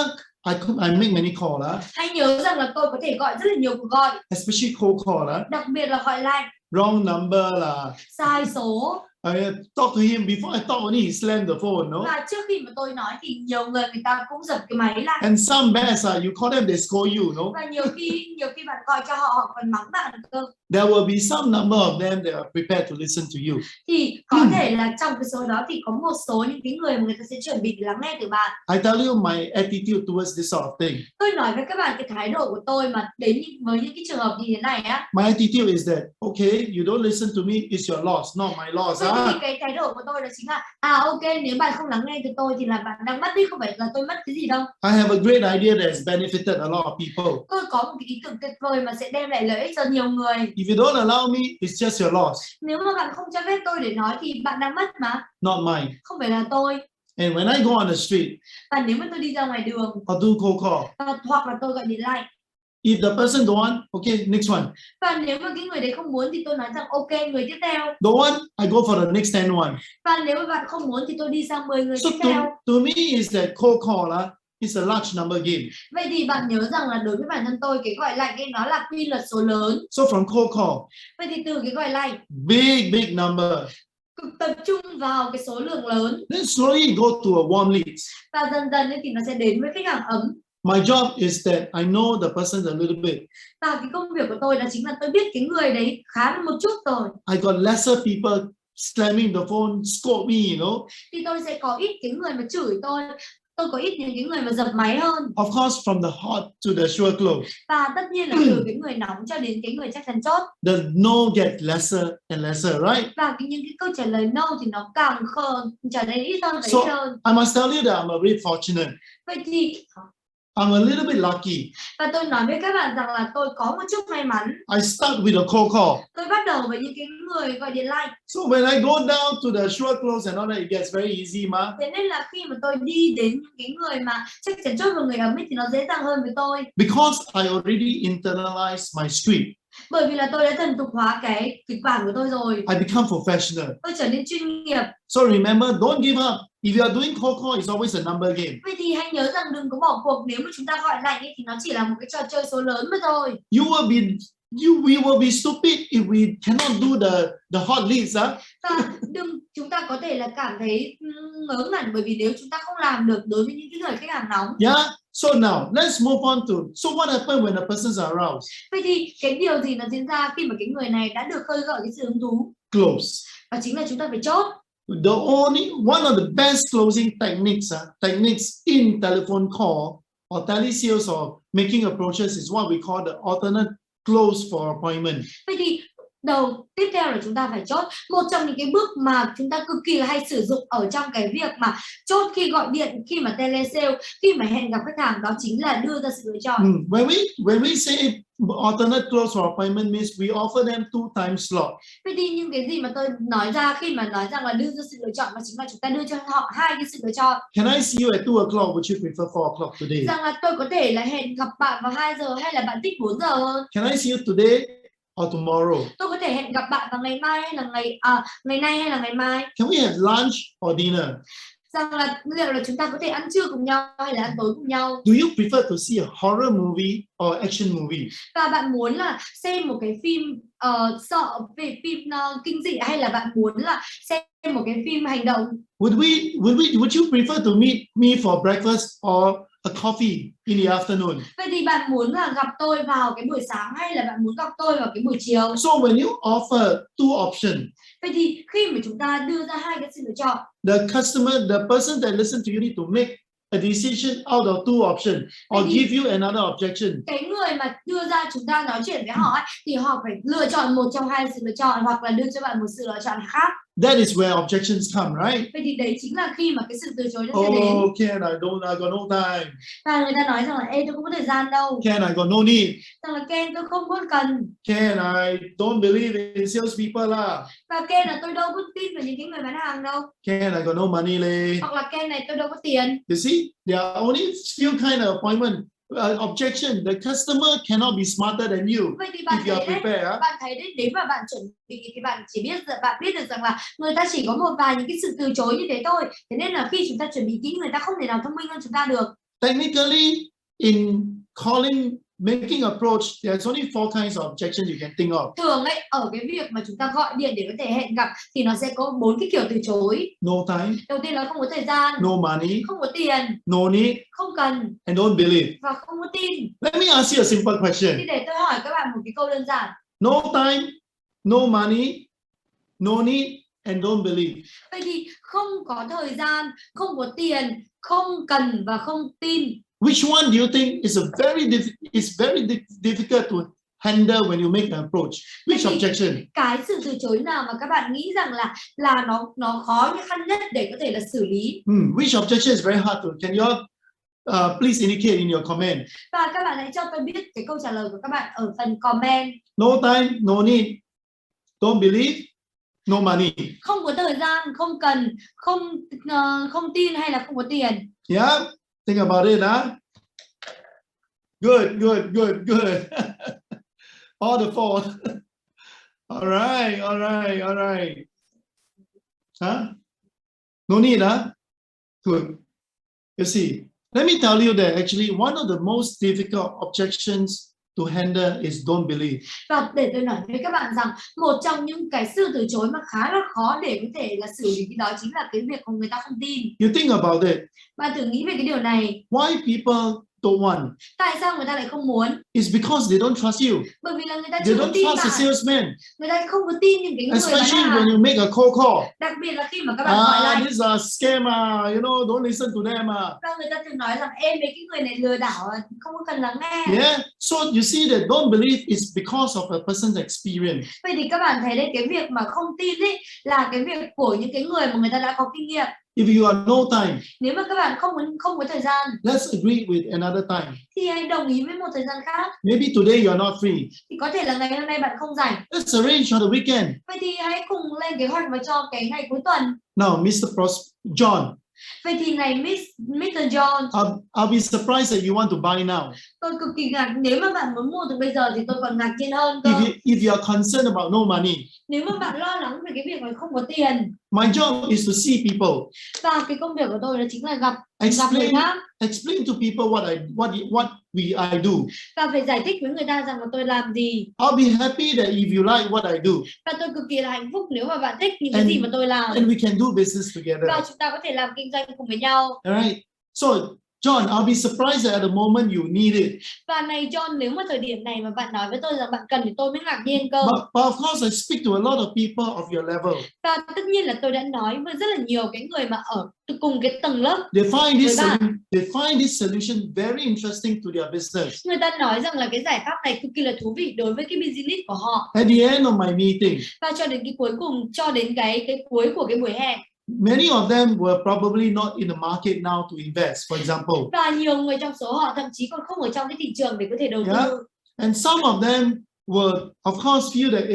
I make many calls. Hãy nhớ rằng là tôi có thể gọi rất là nhiều cuộc gọi. Especially cold call. Đặc biệt là gọi lạnh. Wrong number là. Sai số. I talk to him before I talk only he slammed the phone, no? Và trước khi mà tôi nói thì nhiều người ta cũng giật cái máy lại. And some best you call them, they scold you, no? Và nhiều khi bạn gọi cho họ còn mắng bạn được cơ. There will be some number of them that are prepared to listen to you. Thì có thể là trong cái số đó thì có một số những cái người mà người ta sẽ chuẩn bị lắng nghe từ bạn. I tell you my attitude towards this sort of thing. Tôi nói với các bạn cái thái độ của tôi mà đến với những cái trường hợp như thế này á. My attitude is that okay, you don't listen to me, it's your loss, not my loss. Vậy thì cái thái độ của tôi đó chính là ok, nếu bạn không lắng nghe từ tôi thì là bạn đang mất đi, không phải là tôi mất cái gì đâu. I have a great idea that has benefited a lot of people. Tôi có một cái ý tưởng tuyệt vời mà sẽ đem lại lợi ích cho nhiều người. If you don't allow me, it's just your loss. Nếu mà bạn không cho phép tôi để nói thì bạn đang mất mà. Not mine. Không phải là tôi. And when I go on the street, và nếu mà tôi đi ra ngoài đường, or do cold call, hoặc là tôi gọi điện lạnh, if the person don't want, okay, next one. và nếu mà cái người đấy không muốn thì tôi nói rằng ok, người tiếp theo. Don't want, I go for the next 10 one. Và nếu mà bạn không muốn thì tôi đi sang 10 người So tiếp theo. to me is that cold call is a large number game. Vậy thì bạn nhớ rằng là đối với bản thân tôi, cái gọi lạnh ấy nó là quy luật số lớn. So from cold call, Vậy thì từ cái gọi lạnh, big number, cực tập trung vào cái số lượng lớn, then slowly go to a warm leads. và dần dần ấy thì nó sẽ đến với khách hàng ấm. My job is that I know the person a little bit. Và cái công việc của tôi đó chính là tôi biết cái người đấy khá là một chút rồi. I got lesser people slamming the phone, scold me, you know. Thì tôi sẽ có ít cái người mà chửi tôi có ít những cái người mà dập máy hơn. Of course, from the hot to the sure close. Và tất nhiên là từ cái người nóng cho đến cái người chắc chắn chốt. The no get lesser and lesser, right? Và những cái câu trả lời no thì nó càng trở nên ít hơn và So ít hơn. I must tell you that I'm a very fortunate. Vậy thì I'm a little bit lucky. và tôi nói với các bạn rằng là tôi có một chút may mắn. I start with a cold call. Tôi bắt đầu với những cái người gọi điện lạnh. So when I go down to the sure close and all that, it gets very easy, ma. Thế nên là khi mà tôi đi đến những cái người mà chắc chắn chốt vào người ấm ấy thì nó dễ dàng hơn với tôi. Because I already internalized my script. Bởi vì là tôi đã thần tục hóa cái kịch bản của tôi rồi. I become professional. Tôi trở nên chuyên nghiệp. So remember, don't give up. If you are doing cold call, it's always a number game. Vậy thì hãy nhớ rằng đừng có bỏ cuộc. Nếu mà chúng ta gọi lạnh ấy, thì nó chỉ là một cái trò chơi số lớn mà thôi. We will be stupid if we cannot do the hot leads, Và chúng ta có thể là cảm thấy ngớ ngẩn bởi vì nếu chúng ta không làm được đối với những cái người khách hàng nóng. Yeah. So now let's move on to. So what happens when a person's aroused? Vậy thì cái điều gì nó diễn ra khi mà cái người này đã được khơi gợi cái sự hứng thú? Close. Và chính là chúng ta phải chốt. One of the best closing techniques in telephone call or telesales or making approaches is what we call the alternate close for appointment. Vậy thì Tiếp theo là chúng ta phải chốt. Một trong những cái bước mà chúng ta cực kỳ là hay sử dụng ở trong cái việc mà chốt khi gọi điện, khi mà telesale, khi mà hẹn gặp khách hàng, đó chính là đưa ra sự lựa chọn. When we say alternate close for appointment means we offer them 2 time slot. Vậy thì những cái gì mà tôi nói ra khi mà nói rằng là đưa ra sự lựa chọn, đó chính là chúng ta đưa cho họ 2 cái sự lựa chọn. Can I see you at 2 o'clock? Would you prefer 4 o'clock today? Rằng là tôi có thể là hẹn gặp bạn vào 2 giờ hay là bạn thích 4 giờ hơn. Can I see you today or tomorrow? Tôi có thể hẹn gặp bạn vào ngày mai hay là ngày nay hay là ngày mai. Can we have lunch or dinner? Rằng là liệu là chúng ta có thể ăn trưa cùng nhau hay là ăn tối cùng nhau. Do you prefer to see a horror movie or action movie? Và bạn muốn là xem một cái phim sợ về phim kinh dị hay là bạn muốn là xem một cái phim hành động? Would you prefer to meet me for breakfast or a coffee in the afternoon? Vậy thì bạn muốn là gặp tôi vào cái buổi sáng hay là bạn muốn gặp tôi vào cái buổi chiều? So when you offer 2 options, vậy thì khi mà chúng ta đưa ra 2 cái sự lựa chọn, the person that listens to you need to make a decision out of 2 options or give you another objection. Cái người mà đưa ra chúng ta nói chuyện với họ ấy, thì họ phải lựa chọn một trong 2 sự lựa chọn hoặc là đưa cho bạn một sự lựa chọn khác. That is where objections come, right? Vậy thì đấy chính là khi mà cái sự từ chối nó sẽ đến. Ken, I got no time. Và người ta nói rằng là ê, tôi không có thời gian đâu. Ken, I got no need. Rằng là Ken, tôi không có cần. Ken, I don't believe in salespeople lah. Và Ken là tôi đâu có tin vào những cái người bán hàng đâu. Ken, I got no money leh. Hoặc là Ken này tôi đâu có tiền. You see, there are only few kind of appointment. Objection, the customer cannot be smarter than you. Vậy thì bạn if you are prepared. Bạn thấy đấy, nếu mà bạn chuẩn bị thì bạn biết được rằng là người ta chỉ có một vài những cái sự từ chối như thế thôi. Thế nên là khi chúng ta chuẩn bị kỹ, người ta không thể nào thông minh hơn chúng ta được. Technically, in making approach, there's only 4 kinds of objections you can think of. Thường ấy, ở cái việc mà chúng ta gọi điện để có thể hẹn gặp thì nó sẽ có 4 cái kiểu từ chối. No time. Đầu tiên là không có thời gian. No money. Không có tiền. No need. Không cần. And don't believe. Và không có tin. Let me ask you a simple question. Thì để tôi hỏi các bạn một cái câu đơn giản. No time, no money, no need, and don't believe. Vậy thì không có thời gian, không có tiền, không cần và không tin. Which one do you think is very difficult to handle when you make an approach? Which objection? Cái sự từ chối nào mà các bạn nghĩ rằng là nó khó khăn nhất để có thể là xử lý? Which objection is very hard to? Can you please indicate in your comment? Và các bạn hãy cho tôi biết cái câu trả lời của các bạn ở phần comment. No time, no need, don't believe, no money. Không có thời gian, không cần, không tin hay là không có tiền. Yeah, think about it, huh? Good. All the 4. All right. Huh? No need, huh? Good. You see, let me tell you that actually one of the most difficult objections to handle is don't believe. Và để tôi nói với các bạn rằng một trong những cái sự từ chối mà khá là khó để có thể là xử lý đó chính là cái việc của người ta không tin. You think about it. Bạn thử nghĩ về cái điều này. Why people don't want? Tại sao người ta lại không muốn? It's because they don't trust you. Bởi vì là người ta chưa They don't tin trust the bạn. salesman. Người ta không có tin những cái người bán Especially hàng. when you make a cold call. Đặc biệt là khi mà các bạn gọi lại. These are scam, don't listen to them. Và người ta thường nói rằng em mấy cái người này lừa đảo, không có cần lắng nghe. Yeah, so you see that don't believe is because of a person's experience. Vậy thì các bạn thấy đấy, cái việc mà không tin ấy là cái việc của những cái người mà người ta đã có kinh nghiệm. If you have no time, nếu mà các bạn không có thời gian, let's agree with another time. Thì hãy đồng ý với một thời gian khác. Maybe today you are not free. Thì có thể là ngày hôm nay bạn không rảnh. Let's arrange on the weekend. Vậy thì hãy cùng lên kế hoạch và cho cái ngày cuối tuần. Now, Mr. John. Vậy thì này Mr. John, I'll be surprised that you want to buy now. Tôi cực kỳ ngạc, nếu mà bạn muốn mua từ bây giờ thì tôi còn ngạc nhiên hơn cơ. If you are concerned about no money. Nếu mà bạn lo lắng về cái việc là không có tiền. My job is to see people. Và cái công việc của tôi đó chính là gặp người khác. Explain to people what I do. Và phải giải thích với người ta rằng là tôi làm gì. I'll be happy that if you like what I do. Và tôi cực kỳ là hạnh phúc nếu mà bạn thích những cái gì mà tôi làm. And we can do business together. Và chúng ta có thể làm kinh doanh cùng với nhau. Alright. So John, I'll be surprised at the moment you need it. Và này John, nếu mà thời điểm này mà bạn nói với tôi rằng bạn cần thì tôi mới ngạc nhiên cơ. But of course, I speak to a lot of people of your level. Và tất nhiên là tôi đã nói với rất là nhiều cái người mà ở cùng cái tầng lớp. They find this solution very interesting to their business. Người ta nói rằng là cái giải pháp này cực kỳ là thú vị đối với cái business của họ. At the end of my meeting, Và cho đến cái cuối cùng, cho đến cái cuối của cái buổi hẹn, many of them were probably not in the market now to invest, for example. và nhiều người trong số họ thậm chí còn không ở trong cái thị trường để có thể đầu tư. And some of them were, of course, feel that,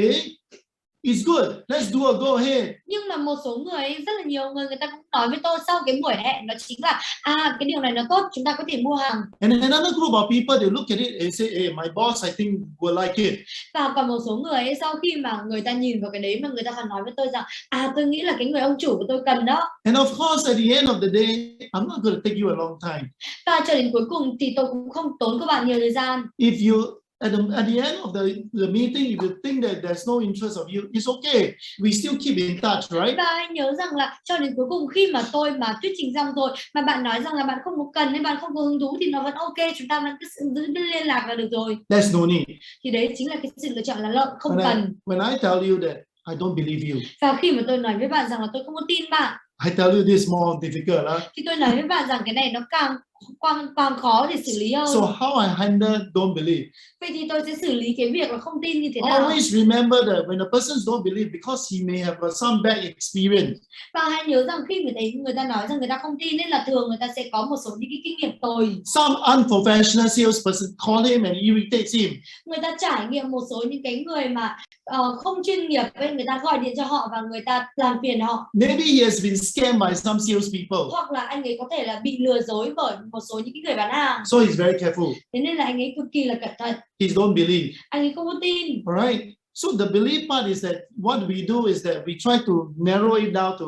it's good, let's do a go ahead. Nhưng mà một số người, rất là nhiều người ta cũng nói với tôi sau cái buổi hẹn đó chính là cái điều này nó tốt, chúng ta có thể mua hàng. And another group of people, they look at it and say, hey, my boss, I think will like it. Và còn một số người ấy, sau khi mà người ta nhìn vào cái đấy mà người ta còn nói với tôi rằng tôi nghĩ là cái người ông chủ của tôi cần đó. And of course, at the end of the day, I'm not going to take you a long time. Và cho đến cuối cùng thì tôi cũng không tốn các bạn nhiều thời gian. If you at the end of the meeting, if you think that there's no interest of you, it's okay. We still keep in touch, right? Và hãy nhớ rằng là cho đến cuối cùng khi mà tôi mà thuyết trình xong rồi mà bạn nói rằng là bạn không có cần hay bạn không có hứng thú thì nó vẫn ok, chúng ta vẫn cứ giữ liên lạc là được rồi. There's no need. Thì đấy chính là cái sự lựa chọn là không cần. When I tell you that I don't believe you. Và khi mà tôi nói với bạn rằng là tôi không có tin bạn. I tell you this more difficult, thì tôi nói với bạn rằng cái này nó càng khó để xử lý hơn. So how I handle don't believe. Vậy thì tôi sẽ xử lý cái việc là không tin như thế nào? Always remember that when a person don't believe because he may have some bad experience. Và hãy nhớ rằng khi người ta nói rằng người ta không tin nên là thường người ta sẽ có một số những cái kinh nghiệm tồi. Some unprofessional salesperson call him and irritates him. Người ta trải nghiệm một số những cái người mà không chuyên nghiệp, nên người ta gọi điện cho họ và người ta làm phiền họ. Maybe he has been scammed by some salespeople. Hoặc là anh ấy có thể là bị lừa dối bởi một số những cái người bán hàng. So he's very careful. Thế nên là anh ấy cực kỳ là cẩn thận. He don't believe. Anh ấy không có tin. Alright. So the belief part is that what we do is that we try to narrow it down to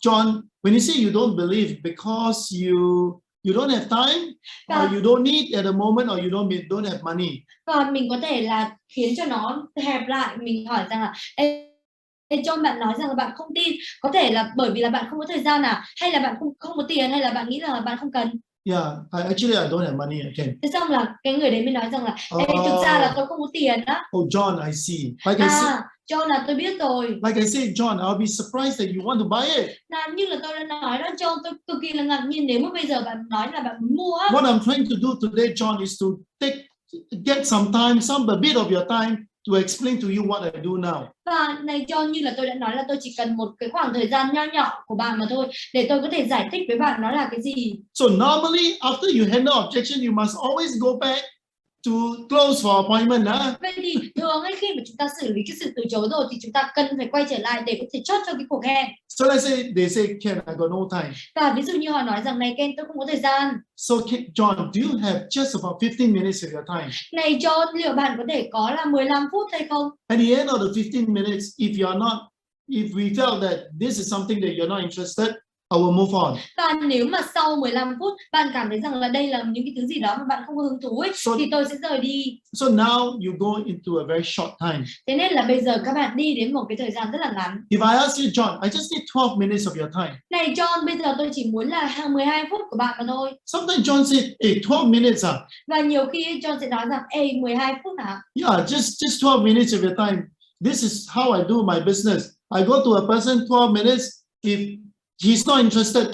John. When you say you don't believe because you don't have time, or you don't need at the moment, or you don't have money. Còn mình có thể là khiến cho nó hẹp lại. Mình hỏi rằng là John, bạn nói rằng là bạn không tin, có thể là bởi vì là bạn không có thời gian hay là bạn không có tiền, hay là bạn nghĩ là bạn không cần. Yeah, I don't have money again. Thế xong là cái người đấy mới nói rằng là thực ra là tôi không có tiền đó. Oh John, I see. Like I said, John là tôi biết rồi. Like I said, John, I'll be surprised that you want to buy it. Như là tôi đã nói đó, John, tôi cực kỳ là ngạc nhiên nếu mà bây giờ bạn nói là bạn muốn mua. What I'm trying to do today, John, is to get some time, a bit of your time to explain to you what I do now. Và này John, như là tôi đã nói là tôi chỉ cần một cái khoảng thời gian nho nhỏ của bạn mà thôi để tôi có thể giải thích với bạn nó là cái gì. So normally after you handle objection, you must always go back to close for appointment. Vậy thì thường ấy, khi mà chúng ta xử lý cái sự từ chối rồi thì chúng ta cần phải quay trở lại để có thể chốt cho cái cuộc hẹn. So let's say they say, Ken, I got no time. Và ví dụ như họ nói rằng này Ken, tôi không có thời gian. So John, do you have just about 15 minutes of your time? Này John, liệu bạn có thể có là 15 phút hay không? At the end of the 15 minutes, if we felt that this is something that you're not interested, I will move on. Và nếu mà sau 15 phút bạn cảm thấy rằng là đây là những cái thứ gì đó mà bạn không có hứng thú ấy, thì tôi sẽ rời đi. So now you go into a very short time. Thế nên là bây giờ các bạn đi đến một cái thời gian rất là ngắn. If I ask you, John, I just need 12 minutes of your time. Này John, bây giờ tôi chỉ muốn là 12 phút của bạn mà thôi. Sometimes John said, hey, 12 minutes. Và nhiều khi John sẽ nói rằng, 12 phút hả? Yeah, just 12 minutes of your time. This is how I do my business. I go to a person 12 minutes. If he's not interested,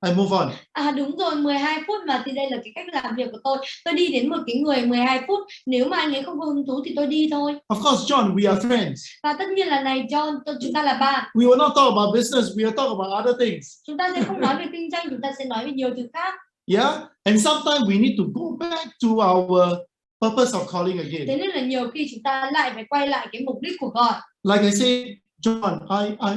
I move on. Đúng rồi, 12 phút mà, thì đây là cái cách làm việc của tôi. Tôi đi đến một cái người 12 phút, nếu mà anh ấy không có hứng thú thì tôi đi thôi. Of course, John, we are friends. Và tất nhiên là này John, chúng ta là bạn. We will not talk about business, we will talk about other things. Chúng ta sẽ không nói về kinh doanh, chúng ta sẽ nói về nhiều thứ khác. Yeah, and sometimes we need to go back to our purpose of calling again. Thế nên là nhiều khi chúng ta lại phải quay lại cái mục đích của gọi. Like I said, John,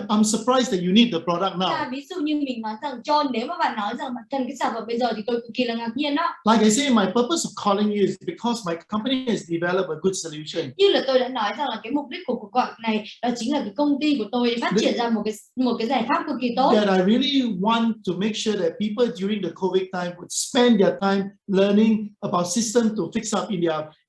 I'm surprised that you need the product now. Ví dụ như mình nói rằng John, nếu mà bạn nói rằng bạn cần cái sản phẩm bây giờ thì tôi cực kỳ là ngạc nhiên đó. Like I say, my purpose of calling you is because my company has developed a good solution. Như là tôi đã nói rằng là cái mục đích của cuộc gọi này đó chính là cái công ty của tôi phát triển ra một cái giải pháp cực kỳ tốt. That I really want to make sure that people during the COVID time would spend their time learning about systems to fix up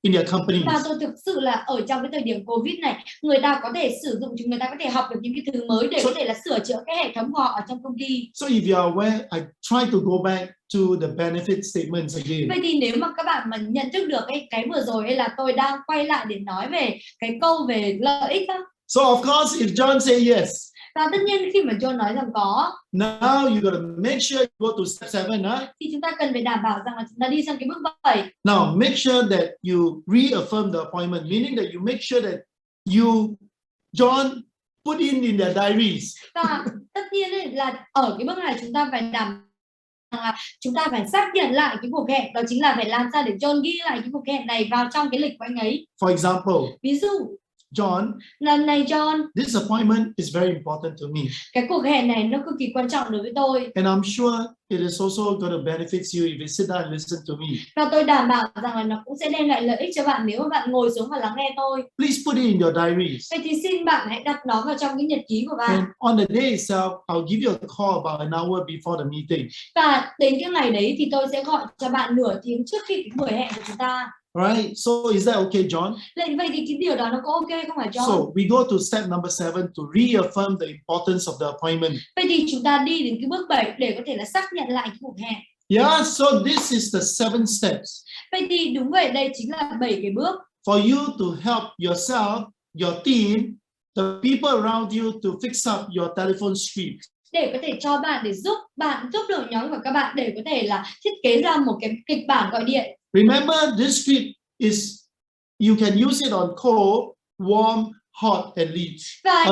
in their companies. Và tôi thực sự là ở trong cái thời điểm Covid này, người ta có thể sử dụng, người ta có thể học được những cái thứ mới để có thể là sửa chữa cái hệ thống của họ ở trong công ty. So if you are aware, I try to go back to the benefit statements again. Vậy thì nếu mà các bạn mà nhận thức được cái vừa rồi ấy là tôi đang quay lại để nói về cái câu về lợi ích đó. So of course, if John say yes, và tất nhiên khi mà John nói rằng có, now you got to make sure you go to step 7, right? Thì chúng ta cần phải đảm bảo rằng là chúng ta đi sang cái bước 7. Now make sure that you reaffirm the appointment, meaning that you make sure that John put in their diaries. Và tất nhiên ấy, là ở cái bước này chúng ta phải đảm là chúng ta phải xác nhận lại cái cuộc hẹn, đó chính là phải làm sao để John ghi lại cái cuộc hẹn này vào trong cái lịch của anh ấy. For example, Ví dụ, John, lần này John, this appointment is very important to me. cái cuộc hẹn này nó cực kỳ quan trọng đối với tôi. And I'm sure it is also going to benefit you if you sit down and listen to me. Và tôi đảm bảo rằng là nó cũng sẽ đem lại lợi ích cho bạn nếu mà bạn ngồi xuống và lắng nghe tôi. Please put it in your diaries. Vậy thì xin bạn hãy đặt nó vào trong cái nhật ký của bạn. And on the day itself, I'll give you a call about an hour before the meeting. Và đến cái ngày đấy thì tôi sẽ gọi cho bạn nửa tiếng trước khi cái buổi hẹn của chúng ta. Right? So is that okay, John? Vậy thì cái điều đó nó có ok không phải John? So we go to step number 7 to reaffirm the importance of the appointment. Vậy thì chúng ta đi đến cái bước 7 để có thể là xác nhận lại cái cuộc hẹn. Yeah, so this is the 7 steps. Vậy thì đúng vậy, đây chính là 7 cái bước. For you to help yourself, your team, the people around you to fix up your telephone script. Để có thể cho bạn, để giúp đội nhóm của các bạn để có thể là thiết kế ra một cái kịch bản gọi điện. Remember, this script is, you can use it on cold, warm, hot, and lead. Và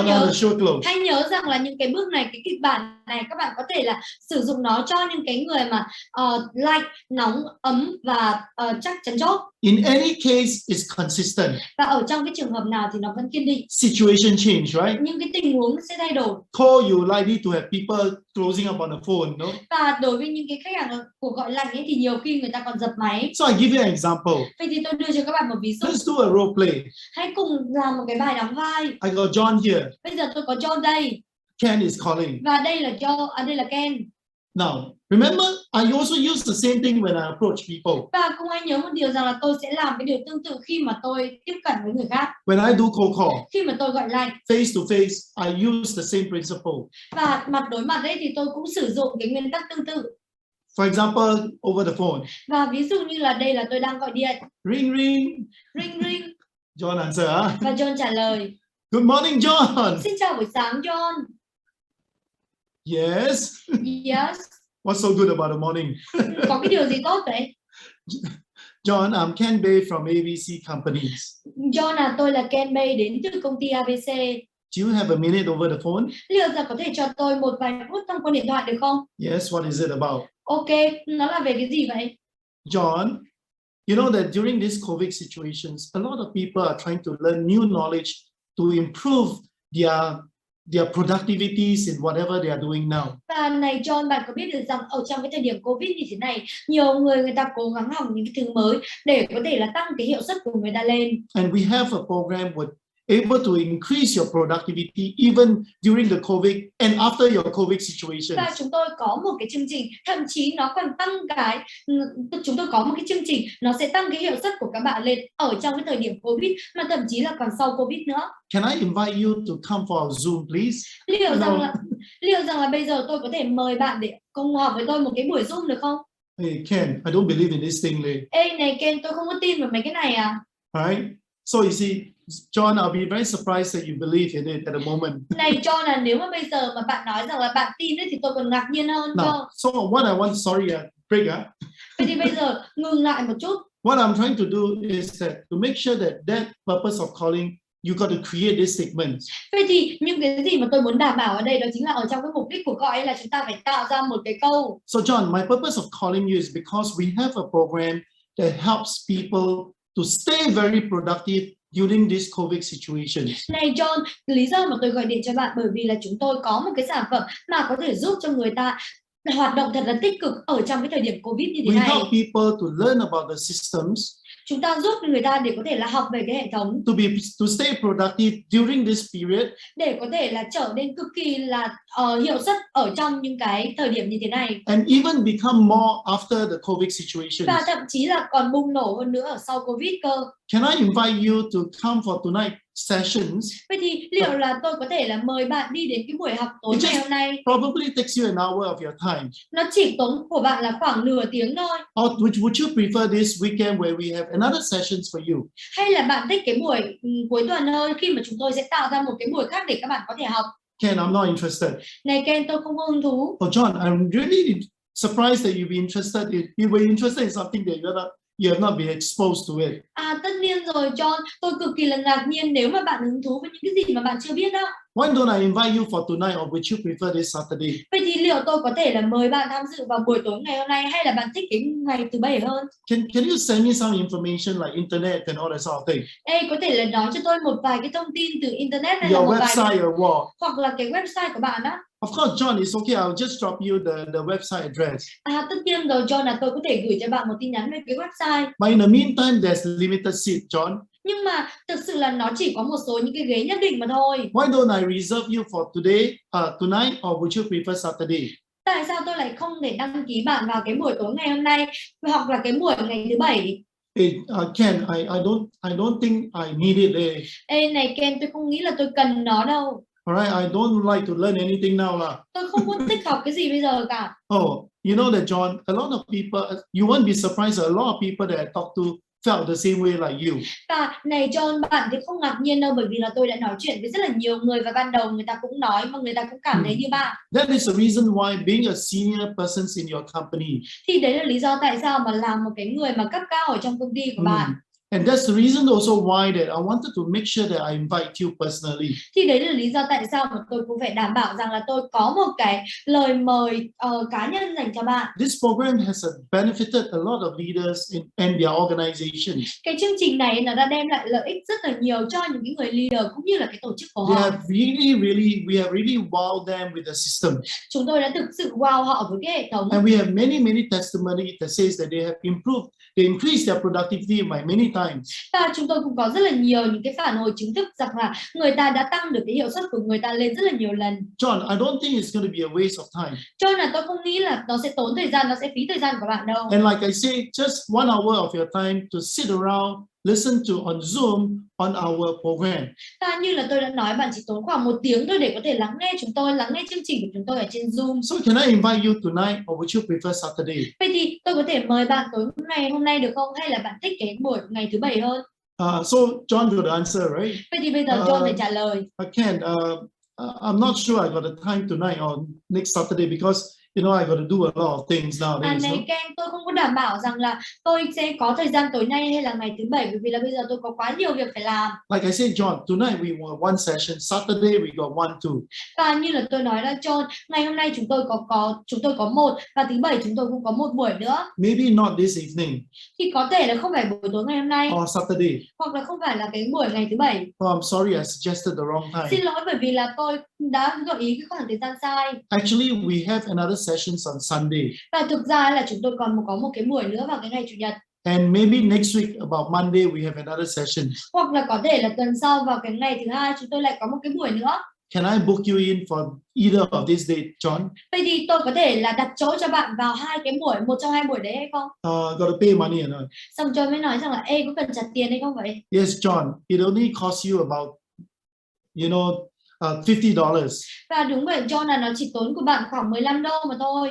hãy nhớ rằng là những cái bước này, cái kịch bản này các bạn có thể là sử dụng nó cho những cái người mà lạnh, nóng, ấm và chắc chắn chốt. In any case, it's consistent. Và ở trong cái trường hợp nào thì nó vẫn kiên định. Situation change, right? Những cái tình huống sẽ thay đổi. Cold, you likely to have people closing up on the phone, no? Và đối với những cái khách hàng cuộc gọi lạnh ấy thì nhiều khi người ta còn dập máy. So I give you an example. Vậy thì tôi đưa cho các bạn một ví dụ. Let's do a role play. Hãy cùng làm một cái bài đóng vai. I got John here. Bây giờ tôi có John đây. Ken is calling. Và đây là Ken. Now, remember, I also use the same thing when I approach people. Và cũng hãy nhớ một điều rằng là tôi sẽ làm cái điều tương tự khi mà tôi tiếp cận với người khác. When I do cold call, khi mà tôi gọi lạnh, face to face, I use the same principle. Và mặt đối mặt ấy thì tôi cũng sử dụng cái nguyên tắc tương tự. For example, over the phone. Và ví dụ như là đây là tôi đang gọi điện. Ring ring. Ring ring. John answer. Và John trả lời. Good morning, John. Xin chào buổi sáng, John. Yes. Yes. What's so good about the morning? Có cái điều gì tốt vậy? John, I'm Ken Bay from ABC Companies. John tôi là Ken Bay đến từ công ty ABC. Do you have a minute over the phone? Liệu rằng có thể cho tôi một vài phút thông qua điện thoại được không? Yes, what is it about? Ok, nó là về cái gì vậy? John, you know that during this COVID situations, a lot of people are trying to learn new knowledge to improve their productivities in whatever they are doing now. Và này John, bạn có biết được rằng ở trong cái thời điểm Covid như thế này, nhiều người ta cố gắng học những cái thứ mới để có thể là tăng cái hiệu suất của người ta lên. And we have a program with able to increase your productivity even during the COVID and after your COVID situation. Và chúng tôi có một cái chương trình, thậm chí nó còn chúng tôi có một cái chương trình nó sẽ tăng cái hiệu suất của các bạn lên ở trong cái thời điểm Covid, mà thậm chí là còn sau Covid nữa. Can I invite you to come for our Zoom, please? Liệu rằng là bây giờ tôi có thể mời bạn để cùng họp với tôi một cái buổi Zoom được không? Hey Ken, I don't believe in this thing, Lee. Ê này Ken, tôi không có tin vào mấy cái này à? Right? So you see, John, I'll be very surprised that you believe in it at the moment. Này John, là nếu mà bây giờ mà bạn nói rằng là bạn tin ấy thì tôi còn ngạc nhiên hơn cơ. So what I want, break. Vậy thì bây giờ ngừng lại một chút. What I'm trying to do is to make sure that purpose of calling, you got to create this segment. Vậy thì những cái gì mà tôi muốn đảm bảo ở đây đó chính là ở trong cái mục đích của gọi là chúng ta phải tạo ra một cái câu. So John, my purpose of calling you is because we have a program that helps people to stay very productive during this COVID situation. Này John, lý do mà tôi gọi điện cho bạn bởi vì là chúng tôi có một cái sản phẩm mà có thể giúp cho người ta hoạt động thật là tích cực ở trong cái thời điểm Covid như thế We này. help people to learn about the systems, Chúng ta giúp người ta để có thể là học về cái hệ thống, to stay productive during this period, để có thể là trở nên cực kỳ là hiệu suất ở trong những cái thời điểm như thế này. and even become more after the COVID situation. Và thậm chí là còn bùng nổ hơn nữa ở sau Covid cơ. Can I invite you to come for tonight sessions? Vậy thì liệu là tôi có thể là mời bạn đi đến cái buổi học tối It ngày just hôm nay? probably takes you an hour of your time. Nó chỉ tốn của bạn là khoảng nửa tiếng thôi. Or would you prefer this weekend where we have another sessions for you? Hay là bạn thích cái buổi cuối tuần hơn, khi mà chúng tôi sẽ tạo ra một cái buổi khác để các bạn có thể học? Ken, I'm not interested. Này Ken, tôi không có hứng thú. Oh, John, I'm really surprised that you'd be interested. You were interested in something that you have not been exposed to it. Tất nhiên rồi John, tôi cực kỳ là ngạc nhiên nếu mà bạn hứng thú với những cái gì mà bạn chưa biết đó. Why don't I invite you for tonight, or would you prefer this Saturday? Vậy thì liệu tôi có thể là mời bạn tham dự vào buổi tối ngày hôm nay, hay là bạn thích cái ngày thứ bảy hơn? Can you send me some information like internet and all that sort of thing? Có thể là nói cho tôi một vài cái thông tin từ internet hay Your là một website vài or what? hoặc là cái website của bạn đó. Of course, John, it's okay. I'll just drop you the website address. Tất nhiên rồi John, là tôi có thể gửi cho bạn một tin nhắn về cái website. But in the meantime, there's limited seat, John. Nhưng mà thực sự là nó chỉ có một số những cái ghế nhất định mà thôi. Why don't I reserve you for today, tonight, or would you prefer Saturday? Tại sao tôi lại không thể đăng ký bạn vào cái buổi tối ngày hôm nay hoặc là cái buổi ngày thứ bảy? Ken, I don't think I need it. Này Ken, tôi không nghĩ là tôi cần nó đâu. Alright, I don't like to learn anything now lah. Tôi không có thích học cái gì bây giờ cả. Oh, you know that, John, a lot of people, you won't be surprised, a lot of people that I talk to felt the same way like you. Và này John, bạn thì không ngạc nhiên đâu, bởi vì là tôi đã nói chuyện với rất là nhiều người và ban đầu người ta cũng nói mà người ta cũng cảm thấy như bạn. That is the reason why being a senior person in your company. Thì đấy là lý do tại sao mà làm một cái người mà cấp cao ở trong công ty của bạn. And that's the reason also why that I wanted to make sure that I invite you personally. Thì đấy là lý do tại sao mà tôi cũng phải đảm bảo rằng là tôi có một cái lời mời cá nhân dành cho bạn. This program has benefited a lot of leaders and their organizations. Cái chương trình này nó đã đem lại lợi ích rất là nhiều cho những cái người leader cũng như là cái tổ chức của We họ. have really wowed them with the system. Chúng tôi đã thực sự wow họ với cái hệ thống. And we have many testimonies that says that they have improved, they increased their productivity by many times. Và chúng tôi cũng có rất là nhiều những cái phản hồi chứng thực rằng là người ta đã tăng được cái hiệu suất của người ta lên rất là nhiều lần. John, I don't think it's going to be a waste of time. Cho nên là tôi không nghĩ là nó sẽ tốn thời gian, nó sẽ phí thời gian của bạn đâu. And like I say, just 1 hour of your time to sit around, listen to on Zoom on our program. Và như là tôi đã nói, bạn chỉ tốn khoảng 1 tiếng thôi để có thể lắng nghe chúng tôi, lắng nghe chương trình của chúng tôi ở trên Zoom. So can I invite you tonight, or would you prefer Saturday? Vậy thì tôi có thể mời bạn tối ngày hôm nay được không? Hay là bạn thích cái buổi ngày thứ bảy hơn? So John got the answer, right? Vậy thì bây giờ John phải trả lời. Ken, I'm not sure I got the time tonight or next Saturday because you know I got to do a lot of things nowadays. Này Ken, tôi không có đảm bảo rằng là tôi sẽ có thời gian tối nay hay là ngày thứ bảy, bởi vì là bây giờ tôi có quá nhiều việc phải làm. Like I said, John, tonight we want one session. Saturday we got one too. Và như là tôi nói là John, ngày hôm nay chúng tôi có một, và thứ bảy chúng tôi cũng có một buổi nữa. Maybe not this evening. Thì có thể là không phải buổi tối ngày hôm nay. Or Saturday. Hoặc là không phải là cái buổi ngày thứ bảy. Oh, I'm sorry, I suggested the wrong time. Xin lỗi bởi vì là tôi đã gợi ý cái khoảng thời gian sai. Actually, we have another sessions on Sunday. Và thực ra là chúng tôi còn có một cái buổi nữa vào cái ngày chủ nhật. And maybe next week about Monday we have another session. Hoặc là có thể là tuần sau vào cái ngày thứ hai chúng tôi lại có một cái buổi nữa. Can I book you in for either of these dates, John? Vậy thì tôi có thể là đặt chỗ cho bạn vào hai cái buổi, một trong hai buổi đấy hay không? Got to pay money or not? Xong John mới nói rằng là có cần trả tiền hay không vậy? Yes, John. It only costs you about, you know, $50. Và đúng vậy John, là nó chỉ tốn của bạn khoảng 15 đô mà thôi.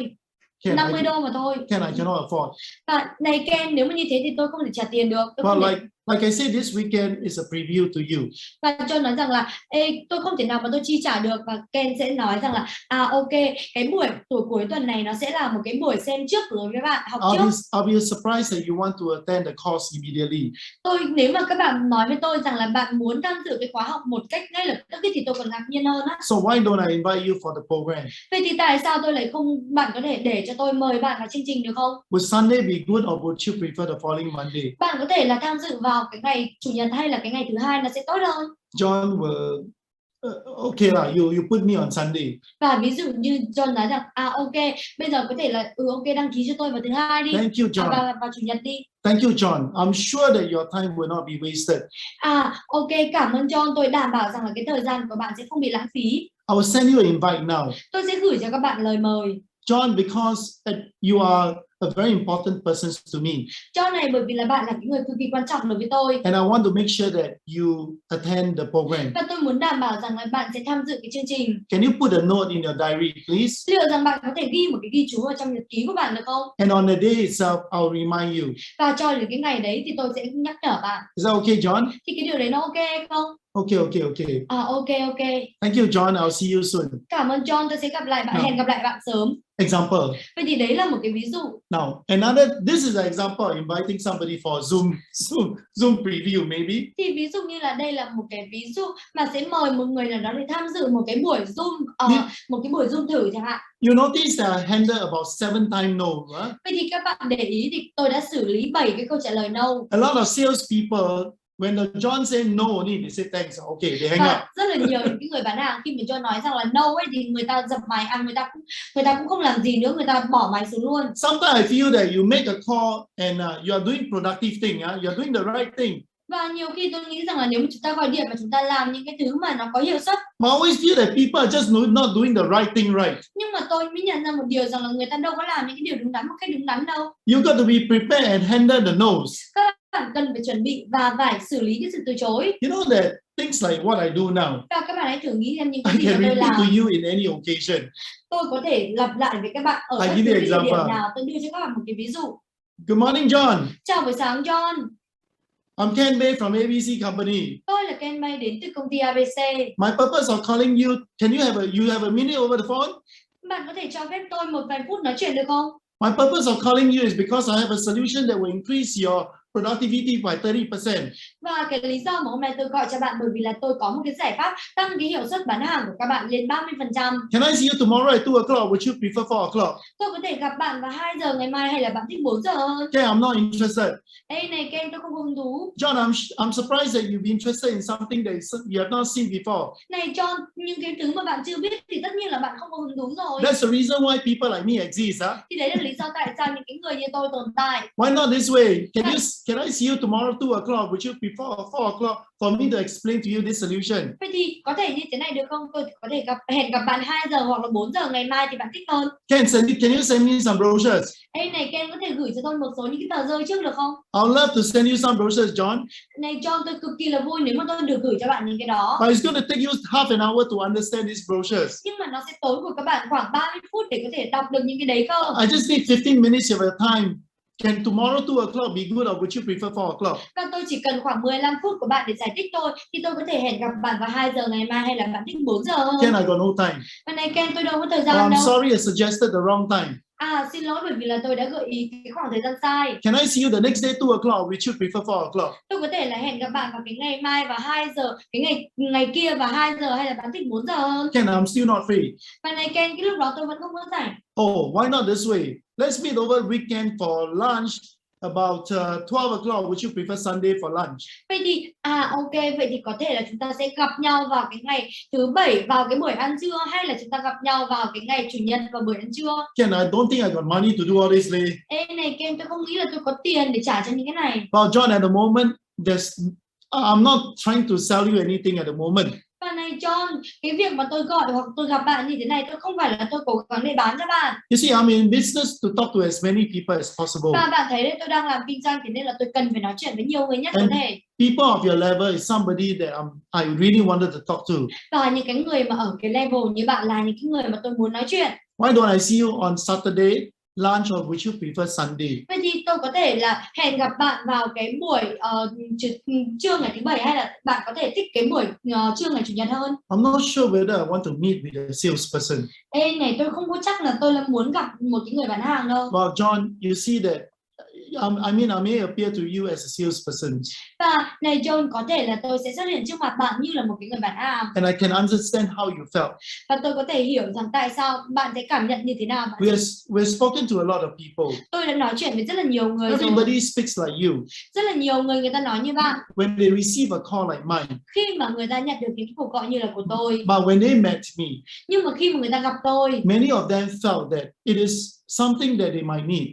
50 đô mà thôi. Ken, I cannot afford. Và này Ken, nếu mà như thế thì tôi không thể trả tiền được. But like I said, this weekend is a preview to you. Và John nói rằng là tôi không thể nào mà tôi chi trả được, và Ken sẽ nói rằng là ok, cái buổi cuối tuần này nó sẽ là một cái buổi xem trước đối với bạn, học trước. I'll be surprised that you want to attend the course immediately. Nếu mà các bạn nói với tôi rằng là bạn muốn tham dự cái khóa học một cách ngay lập tức thì tôi còn ngạc nhiên hơn á. So why don't I invite you for the program? Vậy thì tại sao tôi lại không, bạn có thể để cho tôi mời bạn vào chương trình được không? Would Sunday be good, or would you prefer the following Monday? Bạn có thể là tham dự vào cái ngày chủ nhật hay là cái ngày thứ hai nó sẽ tốt hơn. John will Okay lah, you put me on Sunday. Và ví dụ như John nói rằng ok, bây giờ có thể là ok đăng ký cho tôi vào thứ hai đi. Thank you, John. Vào chủ nhật đi. Thank you, John. I'm sure that your time will not be wasted. Ok, cảm ơn John, tôi đảm bảo rằng là cái thời gian của bạn sẽ không bị lãng phí. I will send you an invite now. Tôi sẽ gửi cho các bạn lời mời. John, because you are a very important person to me. John này, bởi vì là bạn là cái người cực kỳ quan trọng đối với tôi. And I want to make sure that you attend the program. Và tôi muốn đảm bảo rằng là bạn sẽ tham dự cái chương trình. Can you put a note in your diary, please? Liệu rằng bạn có thể ghi một cái ghi chú ở trong nhật ký của bạn được không? And on the day itself, I'll remind you. Và cho đến cái ngày đấy thì tôi sẽ nhắc nhở bạn. Is that okay, John? Thì cái điều đấy nó ok hay không? Okay. Ok. Thank you, John. I'll see you soon. Cảm ơn John, tôi sẽ gặp lại bạn, hẹn gặp lại bạn sớm. Example. Vậy thì đấy là một cái ví dụ. Now, this is an example of inviting somebody for a Zoom preview, maybe. Thì ví dụ như là đây là một cái ví dụ mà sẽ mời một người nào đó để tham dự một cái buổi Zoom, một cái buổi Zoom thử chẳng hạn. You notice that I handled about 7 times no, right? Vậy thì các bạn để ý thì tôi đã xử lý 7 cái câu trả lời no. A lot of sales people, when the John say no, they say thanks. Okay, they hang up. Rất là nhiều những cái người bán hàng khi mà John nói rằng là no ấy thì người ta dập máy, người ta cũng không làm gì nữa, người ta bỏ máy xuống luôn. Sometimes I feel that you make a call and you are doing productive thing, you are doing the right thing. Và nhiều khi tôi nghĩ rằng là nếu mà chúng ta gọi điện mà chúng ta làm những cái thứ mà nó có hiệu suất. I always feel that people are just not doing the right thing right. Nhưng mà tôi mới nhận ra một điều rằng là người ta đâu có làm những cái điều đúng đắn một cách đúng đắn đâu. You got to be prepared and handle the no's. Các bạn cần phải chuẩn bị và phải xử lý cái sự từ chối. You know that things like what I do now. Và các bạn hãy thử nghĩ xem những cái I gì mà can tôi repeat làm. to you in any occasion. Tôi có thể lặp lại với các bạn ở bất cứ địa điểm nào. Tôi đưa cho các bạn một cái ví dụ. Good morning, John. Chào buổi sáng, John. I'm Ken May from ABC Company. Tôi là Ken May đến từ công ty ABC. My purpose of calling you, can you have a minute over the phone? Bạn có thể cho phép tôi một vài phút nói chuyện được không? My purpose of calling you is because I have a solution that will increase your productivity by 30%. Và cái lý do mà hôm nay tôi gọi cho bạn bởi vì là tôi có một cái giải pháp tăng cái hiệu suất bán hàng của các bạn lên 30%. Can I see you tomorrow at 2 o'clock? Would you prefer 4 o'clock? Tôi có thể gặp bạn vào 2 giờ ngày mai hay là bạn thích 4 giờ hơn? Okay, I'm not interested. Ê này Ken, tôi không có hứng thú. John, I'm surprised that you've been interested in something that you have not seen before. Này John, những cái thứ mà bạn chưa biết thì tất nhiên là bạn không có hứng thú rồi. That's the reason why people like me exist, huh? Thì đấy là lý do tại sao những cái người như tôi tồn tại. Why not this way? Can I see you tomorrow 2 o'clock? Would you prefer 4 o'clock for me to explain to you this solution? Vậy thì có thể như thế này được không? Tôi có thể hẹn gặp bạn 2 giờ hoặc là 4 giờ ngày mai thì bạn thích hơn. Can you send me some brochures? Ê này Ken, có thể gửi cho tôi một số những cái tờ rơi trước được không? I'll love to send you some brochures, John. Này John, tôi cực kỳ là vui nếu mà tôi được gửi cho bạn những cái đó. But it's going to take you half an hour to understand these brochures. Nhưng mà nó sẽ tốn của các bạn khoảng 30 phút để có thể đọc được những cái đấy cơ. I just need 15 minutes of your time. Can tomorrow 2 o'clock be good or would you prefer 4 o'clock? Và tôi chỉ cần khoảng 15 phút của bạn để giải thích thôi. Thì tôi có thể hẹn gặp bạn vào 2 giờ ngày mai hay là bạn thích 4 giờ hơn. Ken, I got no time. Và này Ken, tôi đâu có thời gian I'm đâu. sorry I suggested the wrong time. Xin lỗi bởi vì là tôi đã gợi ý cái khoảng thời gian sai. Can I see you the next day 2 o'clock? Would you prefer 4 o'clock? Tôi có thể là hẹn gặp bạn vào cái ngày mai vào 2 giờ, cái ngày kia vào 2 giờ hay là bạn thích 4 giờ hơn. Ken, I'm still not free. Và này Ken, cái lúc đó tôi vẫn không có rảnh. Oh, why not this way? Let's meet over weekend for lunch. About 12 o'clock, would you prefer Sunday for lunch? Vậy thì ok, vậy thì có thể là chúng ta sẽ gặp nhau vào cái ngày thứ Bảy vào cái buổi ăn trưa hay là chúng ta gặp nhau vào cái ngày Chủ nhật vào buổi ăn trưa. Ken, I don't think I got money to do all this. Ê này Ken, tôi không nghĩ là tôi có tiền để trả cho những cái này. Well, John, at the moment, I'm not trying to sell you anything at the moment. Và này John, cái việc mà tôi gọi hoặc tôi gặp bạn như thế này, tôi không phải là tôi cố gắng để bán cho bạn. You see, I'm in business to talk to as many people as possible. Và bạn thấy đấy, tôi đang làm kinh doanh thế nên là tôi cần phải nói chuyện với nhiều người nhất có thể. People of your level is somebody that I really wanted to talk to. Và những cái người mà ở cái level như bạn là những cái người mà tôi muốn nói chuyện. Why don't I see you on Saturday lunch or would you prefer Sunday? Vậy thì tôi có thể là hẹn gặp bạn vào cái buổi trưa ngày thứ Bảy hay là bạn có thể thích cái buổi trưa ngày Chủ nhật hơn. I'm not sure whether I want to meet with a salesperson. Ê này, tôi không có chắc là tôi là muốn gặp một cái người bán hàng đâu. Well, John, you see that I may appear to you as a salesperson, Và này John, có thể là tôi sẽ xuất hiện trước mặt bạn như là một cái người bán hàng. and I can understand how you felt. Và tôi có thể hiểu rằng tại sao bạn sẽ cảm nhận như thế nào. We've spoken to a lot of people. Tôi đã nói chuyện với rất là nhiều người rồi. Everybody speaks like you. Rất là nhiều người ta nói như bạn. When they receive a call like mine, Khi mà người ta nhận được những cuộc gọi như là của tôi. but when they met me, Nhưng mà khi mà người ta gặp tôi, many of them felt that it is something that they might need.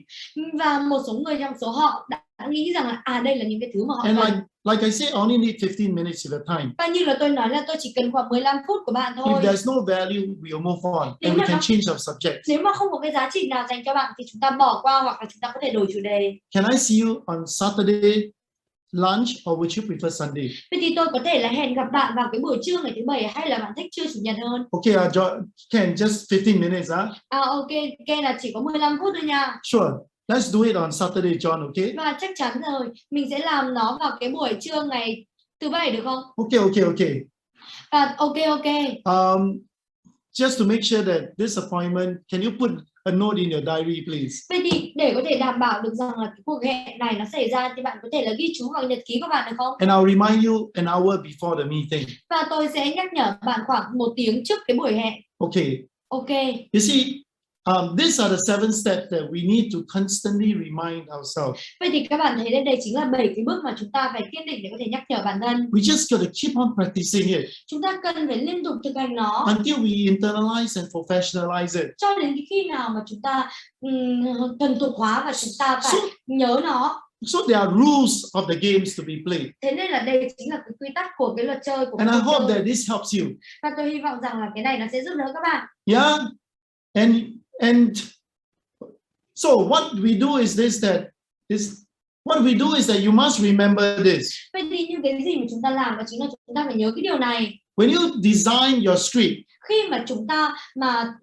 và một số người trong số họ đã nghĩ rằng là đây là những cái thứ mà họ And cần. like I said, I only need 15 minutes of your time. Và như là tôi nói là tôi chỉ cần khoảng 15 phút của bạn thôi. If there's no value, we'll move on and we can change our subject. Nếu mà không có cái giá trị nào dành cho bạn thì chúng ta bỏ qua hoặc là chúng ta có thể đổi chủ đề. Can I see you on Saturday lunch or would you prefer Sunday? Vậy thì tôi có thể là hẹn gặp bạn vào cái buổi trưa ngày thứ Bảy, hay là bạn thích trưa chủ nhật hơn? Okay, Ken, just 15 minutes, huh? Ok, là chỉ có 15 phút thôi nha. Sure. Let's do it on Saturday, John, okay? Và chắc chắn rồi, mình sẽ làm nó vào cái buổi trưa ngày thứ Bảy được không? Okay. Và ok. Just to make sure that this appointment, can you put a note in your diary, please? Vậy thì để có thể đảm bảo được rằng là cái cuộc hẹn này nó xảy ra thì bạn có thể là ghi chú vào nhật ký của bạn được không? And I'll remind you an hour before the meeting. Và tôi sẽ nhắc nhở bạn khoảng 1 tiếng trước cái buổi hẹn. Okay. You see, these are the 7 steps that we need to constantly remind ourselves. Vậy thì các bạn thấy đây chính là 7 cái bước mà chúng ta phải kiên định để có thể nhắc nhở bản thân. We just got to keep on practicing it. Chúng ta cần phải liên tục thực hành nó. Until we internalize and professionalize it. Cho đến khi nào mà chúng ta thuần thục hóa và chúng ta phải nhớ nó. So there are rules of the games to be played. Thế nên là đây chính là cái quy tắc của cái luật chơi của And I cuộc hope chơi. that this helps you. Và tôi hy vọng rằng là cái này nó sẽ giúp đỡ các bạn. Yeah. And so what we do is that you must remember this. Vậy thì những cái gì mà chúng ta làm đó chính là chúng ta phải nhớ cái điều này. When you design your script, khi mà chúng ta mà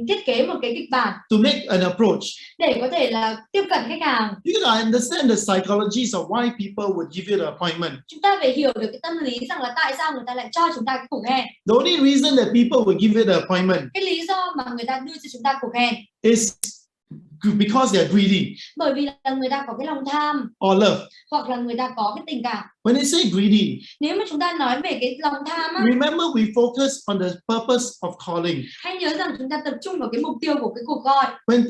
thiết kế một cái kịch bản to make an approach, để có thể là tiếp cận khách hàng, you gotta understand the psychologies of why people would give you the appointment. Chúng ta phải hiểu được cái tâm lý rằng là tại sao người ta lại cho chúng ta cái cuộc hẹn. The only reason that people would give you the appointment, cái lý do mà người ta đưa cho chúng ta cuộc hẹn, is because they're greedy. Bởi vì là người ta có cái lòng tham or love. hoặc là người ta có cái tình cảm. When they say greedy, nếu mà chúng ta nói về cái lòng tham á, remember we focus on the purpose of calling. hãy nhớ rằng chúng ta tập trung vào cái mục tiêu của cái cuộc gọi. When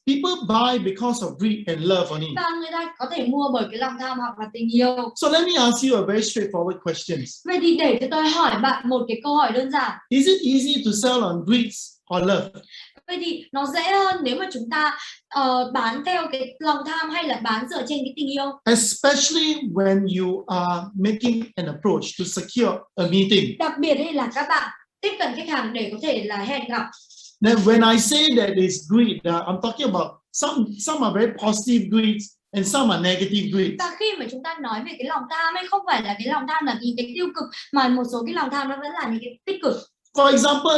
people buy because of greed and love only. Và người ta có thể mua bởi cái lòng tham hoặc là tình yêu. So let me ask you a very straightforward question. Vậy thì để cho tôi hỏi bạn một cái câu hỏi đơn giản. Is it easy to sell on greed or love? Vậy thì nó dễ hơn nếu mà chúng ta bán theo cái lòng tham hay là bán dựa trên cái tình yêu. Especially when you are making an approach to secure a meeting. Đặc biệt hay là các bạn tiếp cận khách hàng để có thể là hẹn gặp. Then when I say that it's greed, I'm talking about some are very positive greed and some are negative greed. Và khi mà chúng ta nói về cái lòng tham ấy, không phải là cái lòng tham là những cái tiêu cực, mà một số cái lòng tham nó vẫn là những cái tích cực. For example,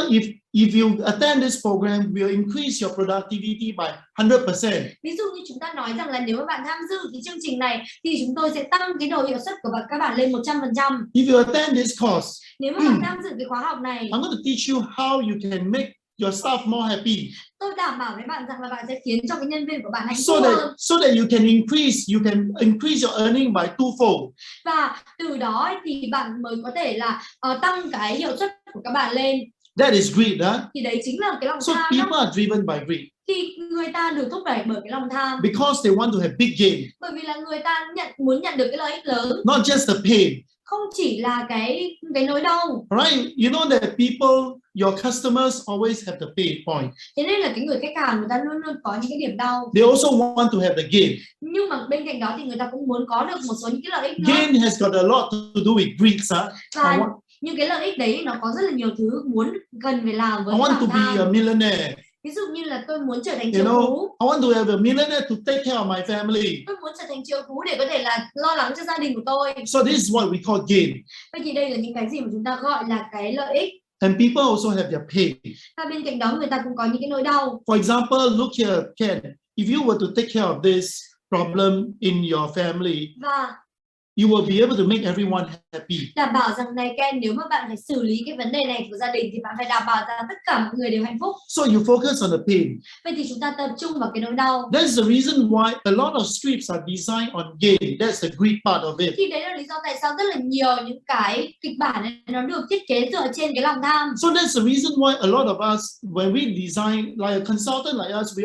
if you attend this program, we'll increase your productivity by 100%. Ví dụ như chúng ta nói rằng là nếu mà bạn tham dự cái chương trình này thì chúng tôi sẽ tăng cái độ hiệu suất của các bạn lên 100%. If you attend this course, nếu mà bạn tham dự cái khóa học này, I'm going to teach you how you can make your staff more happy. Tôi đảm bảo với bạn rằng là bạn sẽ khiến cho cái nhân viên của bạn hạnh phúc hơn. So that you can increase your earning by twofold. Và từ đó thì bạn mới có thể là tăng cái hiệu suất của các bạn lên. That is greed, huh? Thì đấy chính là cái lòng so tham. So people are driven by greed. Thì người ta được thúc đẩy bởi cái lòng tham. Because they want to have big gain. Bởi vì là người ta muốn nhận được cái lợi ích lớn. Not just the pain. Không chỉ là cái nỗi đau. Right? You know that your customers always have the pain point. Thế nên là cái người khách hàng người ta luôn luôn có những cái điểm đau. They also want to have the gain. Nhưng mà bên cạnh đó thì người ta cũng muốn có được một số những cái lợi ích nữa. Gain has got a lot to do with greed, huh? Và những cái lợi ích đấy nó có rất là nhiều thứ cần phải làm với I want lòng to tham. be a millionaire. Ví dụ như là tôi muốn trở thành triệu phú. I want to have a millionaire to take care of my family. Tôi muốn trở thành triệu phú để có thể là lo lắng cho gia đình của tôi. So this is what we call gain. Vậy thì đây là những cái gì mà chúng ta gọi là cái lợi ích. And people also have their pain. Và bên cạnh đó người ta cũng có những cái nỗi đau. For example, look here, Ken. If you were to take care of this problem in your family, và you will be able to make everyone happy. Đảm bảo rằng này Ken, nếu mà bạn phải xử lý cái vấn đề này của gia đình thì bạn phải đảm bảo rằng tất cả mọi người đều hạnh phúc. So you focus on the pain. Vậy thì chúng ta tập trung vào cái nỗi đau. That's the reason why a lot of scripts are designed on gain. That's the greed part of it. Thì đấy là lý do tại sao rất là nhiều những cái kịch bản này nó được thiết kế dựa trên cái lòng tham. So that's the reason why a lot of us, when we design, like a consultant like us,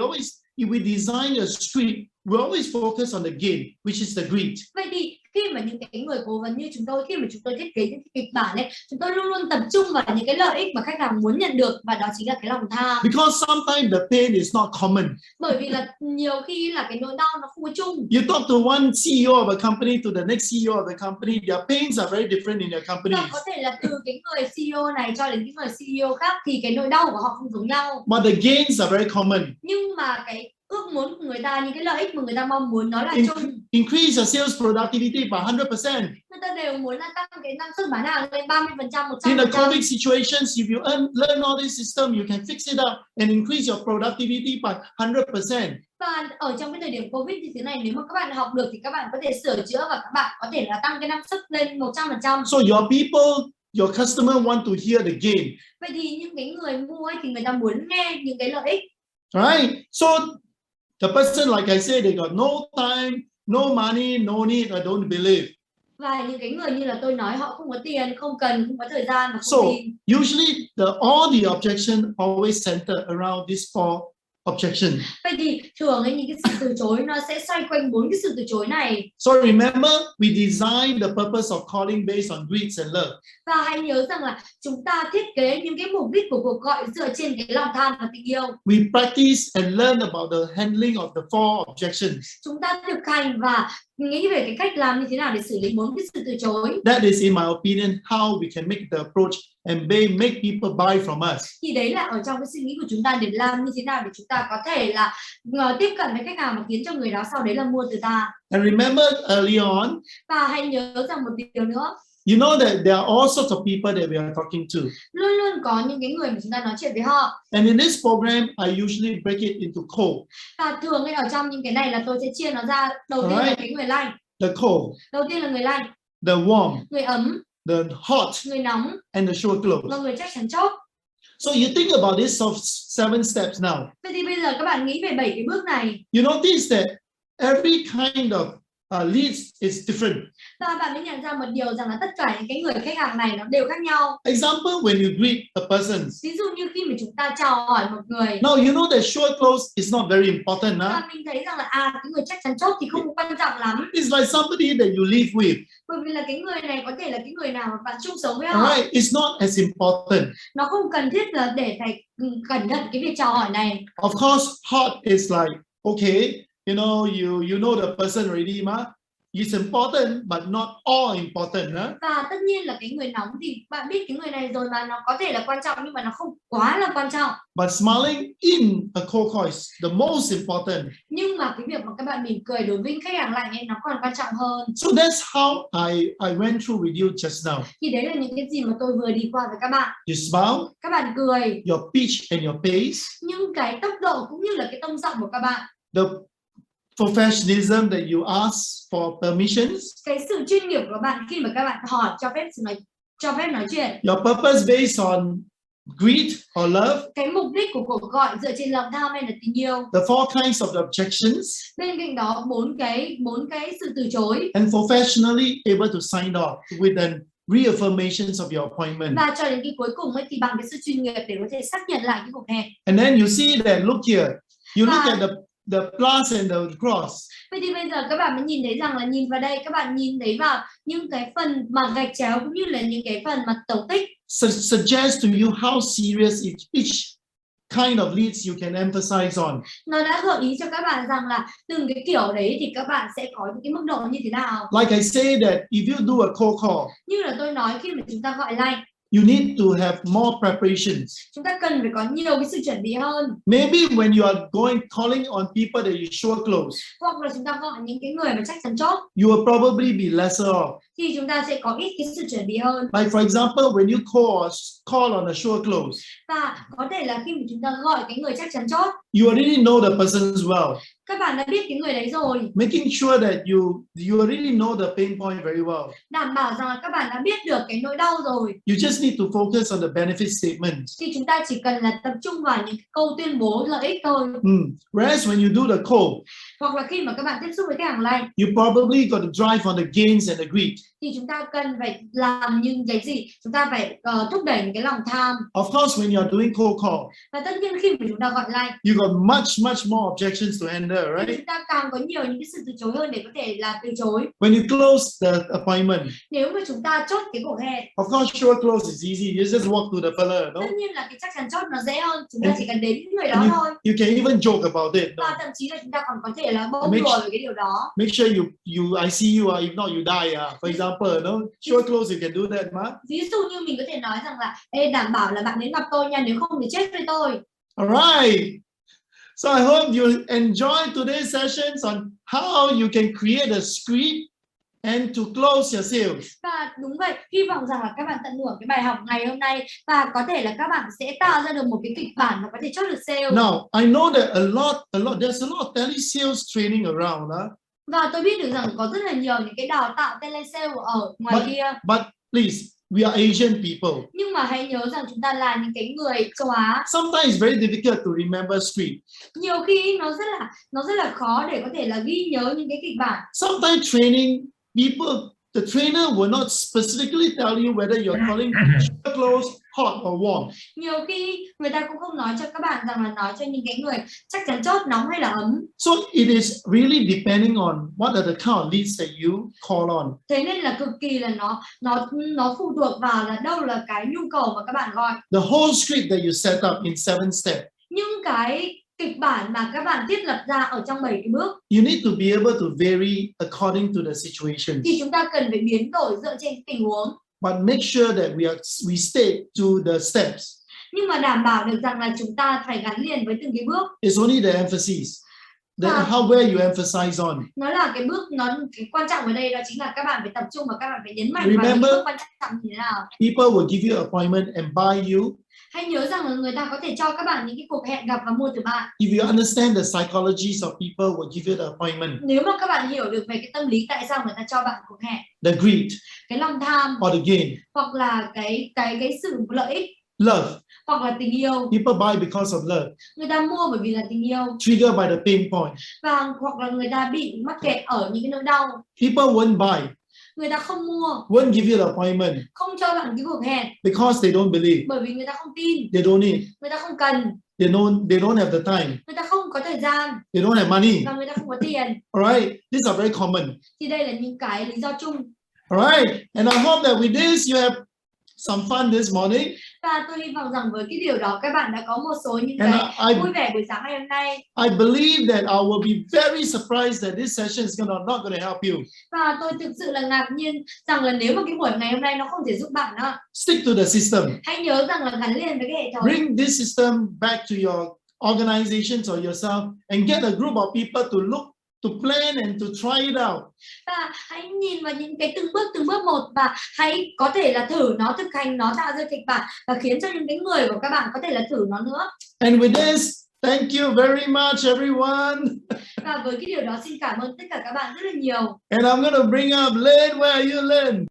if we design a script, we always focus on the gain, which is the greed. Vậy thì khi mà những cái người cố vấn như chúng tôi, khi mà chúng tôi thiết kế những cái kịch bản ấy, chúng tôi luôn luôn tập trung vào những cái lợi ích mà khách hàng muốn nhận được, và đó chính là cái lòng tham. Because sometimes the pain is not common. Bởi vì là nhiều khi là cái nỗi đau nó không có chung. You talk to one CEO of a company to the next CEO of the company, their pains are very different in their companies. Và có thể là từ cái người CEO này cho đến cái người CEO khác thì cái nỗi đau của họ không giống nhau. But the gains are very common. Nhưng mà cái ước muốn của người ta, những cái lợi ích mà người ta mong muốn nó là chung. Increase your sales productivity by 100%. Người ta đều muốn là tăng cái năng suất bán hàng lên 30%, 100%. In the COVID situations, if you learn all this system, you can fix it up and increase your productivity by 100%. Và ở trong cái thời điểm Covid như thế này, nếu mà các bạn học được thì các bạn có thể sửa chữa và các bạn có thể là tăng cái năng suất lên 100%. So your people, your customer want to hear the gain. Vậy thì những cái người mua ấy thì người ta muốn nghe những cái lợi ích. Right? So the person, like I said, they got no time, no money, no need, I don't believe. Và những cái người như là tôi nói, họ không có tiền, không cần, không có thời gian và So không tin. usually all the objection always center around these four objections. Vậy thì thường ấy, những cái sự từ chối nó sẽ xoay quanh 4 cái sự từ chối này. So remember, we design the purpose of calling based on greed and love. Và hãy nhớ rằng là chúng ta thiết kế những cái mục đích của cuộc gọi dựa trên cái lòng tham và tình yêu. We practice and learn about the handling of the four objections. Chúng ta thực hành và nghĩ về cái cách làm như thế nào để xử lý 4 cái sự từ chối. That is, in my opinion, how we can make the approach and make people buy from us. Thì đấy là ở trong cái suy nghĩ của chúng ta để làm như thế nào để chúng ta có thể là tiếp cận với khách hàng và khiến cho người đó sau đấy là mua từ ta. And remember early on, Và hãy nhớ rằng một điều nữa. you know that there are all sorts of people that we are talking to. Luôn luôn có những cái người mà chúng ta nói chuyện với họ. And in this program, I usually break it into cold. Và thường ở trong những cái này là tôi sẽ chia nó ra. Đầu tiên là cái người lạnh. The cold. Đầu tiên là người lạnh. The warm. Người ấm. The hot. Người nóng. And the sure close. Và người chắc chắn chốt. So you think about these 7 steps now. Vậy thì bây giờ các bạn nghĩ về 7 cái bước này. You notice that every kind of leads is different. Và bạn mới nhận ra một điều rằng là tất cả những cái người khách hàng này nó đều khác nhau. Example, when you greet a person. Ví dụ như khi mà chúng ta chào hỏi một người. Now you know that sure close is not very important, huh? Và mình thấy rằng là cái người chắc chắn chốt thì không quan trọng lắm. It's like somebody that you live with. Bởi vì là cái người này có thể là cái người nào mà bạn chung sống với họ. Alright, it's not as important. Nó không cần thiết là để phải cẩn thận cái việc chào hỏi này. Of course, hot is like, okay, you know the person already, ma. It's important, but not all important, huh? Và tất nhiên là cái người nóng thì bạn biết cái người này rồi mà, nó có thể là quan trọng nhưng mà nó không quá là quan trọng. But smiling in a cold call is the most important. Nhưng mà cái việc mà các bạn mỉm cười đối với khách hàng lạnh ấy nó còn quan trọng hơn. So that's how I went through with you just now. Thì đấy là những cái gì mà tôi vừa đi qua với các bạn. You smile. Các bạn cười. Your pitch and your pace. Nhưng cái tốc độ cũng như là cái tông giọng của các bạn. The professionalism that you ask for permissions. Cái sự chuyên nghiệp của bạn khi mà các bạn hỏi cho phép nói chuyện. Your purpose based on greed or love. Cái mục đích của cuộc gọi dựa trên lòng tham hay là tình yêu. The four kinds of the objections. Bên cạnh đó bốn cái sự từ chối. And professionally able to sign off with an reaffirmations of your appointment. Và cho đến cái cuối cùng ấy thì bằng cái sự chuyên nghiệp để có thể xác nhận lại cái cuộc hẹn. And then you see that, look here. You look at the plus and the cross. Vậy thì bây giờ các bạn mới nhìn thấy rằng là nhìn vào đây, các bạn nhìn thấy vào những cái phần mà gạch chéo cũng như là những cái phần mà tổng tích. Suggest to you how serious each kind of leads you can emphasize on. Nó đã gợi ý cho các bạn rằng là từng cái kiểu đấy thì các bạn sẽ có những cái mức độ như thế nào. Like I say that if you do a cold call, như là tôi nói khi mà chúng ta gọi lạnh, you need to have more preparations. Chúng ta cần phải có nhiều cái sự chuẩn bị hơn. Maybe when you are calling on people that you sure close, hoặc là chúng ta gọi những cái người mà chắc chắn chốt, you will probably be lesser off. thì chúng ta sẽ có ít cái sự chuẩn bị hơn. Like for example, when you call on a sure close, Và có thể là khi mà chúng ta gọi cái người chắc chắn chốt, you already know the person well. các bạn đã biết cái người đấy rồi. Making sure that you already know the pain point very well. Đảm bảo rằng là các bạn đã biết được cái nỗi đau rồi. You just need to focus on the benefit statement. Thì chúng ta chỉ cần là tập trung vào những câu tuyên bố lợi ích thôi. Whereas when you do the call, hoặc là khi mà các bạn tiếp xúc với khách hàng lành, you probably got to drive on the gains and the greed. thì chúng ta cần phải làm những cái gì? Chúng ta phải thúc đẩy những cái lòng tham. Of course, when you are doing cold call, Và tất nhiên khi mà chúng ta gọi lành, you got much more objections to handle, thì right? chúng ta càng có nhiều những cái sự từ chối hơn để có thể là từ chối. When you close the appointment, Nếu mà chúng ta chốt cái cuộc hẹn, of course, sure close is easy. You just walk to the fella, no? tất nhiên là cái chắc chắn chốt nó dễ hơn. Chúng ta chỉ cần đến những người đó And thôi. you can even joke about it. No? Và thậm chí là chúng ta còn có thể là bông Make đùa về cái điều đó. Make sure I see you, if not you die. For example, no? Sure close, you can do that, ma? Ví dụ như mình có thể nói rằng là đảm bảo là bạn đến gặp tôi nha, nếu không thì chết với tôi. Alright. So I hope you enjoy today's sessions on how you can create a script and to close your sales. Và đúng vậy, hy vọng rằng là các bạn tận hưởng cái bài học ngày hôm nay và có thể là các bạn sẽ tạo ra được một cái kịch bản mà có thể chốt được sale. Now, I know that there's a lot of telesales training around. Và tôi biết được rằng có rất là nhiều những cái đào tạo telesale ở ngoài kia. But please, we are Asian people. Nhưng mà hãy nhớ rằng chúng ta là những cái người châu Á. Sometimes it's very difficult to remember script. Nhiều khi nó rất là khó để có thể là ghi nhớ những cái kịch bản. Sometimes training people, the trainer will not specifically tell you whether you're calling close, hot or warm. Nhiều khi người ta cũng không nói cho các bạn rằng là nói cho những cái người chắc chắn chốt nóng hay là ấm. So it is really depending on what are the kind of leads that you call on. Thế nên là cực kỳ là nó phụ thuộc vào là đâu là cái nhu cầu mà các bạn gọi. The whole script that you set up in 7 steps. Những cái kịch bản mà các bạn thiết lập ra ở trong 7 cái bước. You need to be able to vary according to the situation. Thì chúng ta cần phải biến đổi dựa trên tình huống. But make sure that we stay to the steps. Nhưng mà đảm bảo được rằng là chúng ta phải gắn liền với từng cái bước. It's only the emphasis. How where you emphasize on. Nó là cái bước, cái quan trọng ở đây đó chính là các bạn phải tập trung và các bạn phải nhấn mạnh vào những bước quan trọng như thế nào. People will give you an appointment and buy you. Hãy nhớ rằng là người ta có thể cho các bạn những cái cuộc hẹn gặp và mua từ bạn. If you understand the psychologies of people will give you the appointment. Nếu mà các bạn hiểu được về cái tâm lý tại sao người ta cho bạn cuộc hẹn. The greed. Cái lòng tham. Or the gain. Hoặc là cái sự lợi ích. Love. Hoặc là tình yêu. People buy because of love. Người ta mua bởi vì là tình yêu. Triggered by the pain point. Và hoặc là người ta bị mắc kẹt ở những cái nỗi đau. People won't buy. Người ta không mua. Won't give you the appointment. Không cho bạn cái cuộc hẹn. Because they don't believe. Bởi vì người ta không tin. They don't need. Người ta không cần. They don't have the time. Người ta không có thời gian. They don't have money. Và người ta không có tiền. Alright, these are very common. Thì đây là những cái lý do chung. Alright, and I hope that with this you have some fun this morning. Và tôi hy vọng rằng với cái điều đó các bạn đã có một số những cái vui vẻ buổi sáng ngày hôm nay. I believe that I will be very surprised that this session is not going to help you. Và tôi thực sự là ngạc nhiên rằng là nếu mà cái buổi ngày hôm nay nó không thể giúp bạn đó. Stick to the system. Hãy nhớ rằng là gắn liền với cái hệ thống. Bring this system back to your organizations or yourself and get a group of people to plan and to try it out. Và hãy nhìn vào những cái từng bước một và hãy có thể là thử nó, thực hành nó, tạo ra kịch bản và khiến cho những cái người của các bạn có thể là thử nó nữa. And with this, thank you very much everyone. Và với cái điều đó xin cảm ơn tất cả các bạn rất là nhiều. And I'm going to bring up Lynn. Where are you, Lynn?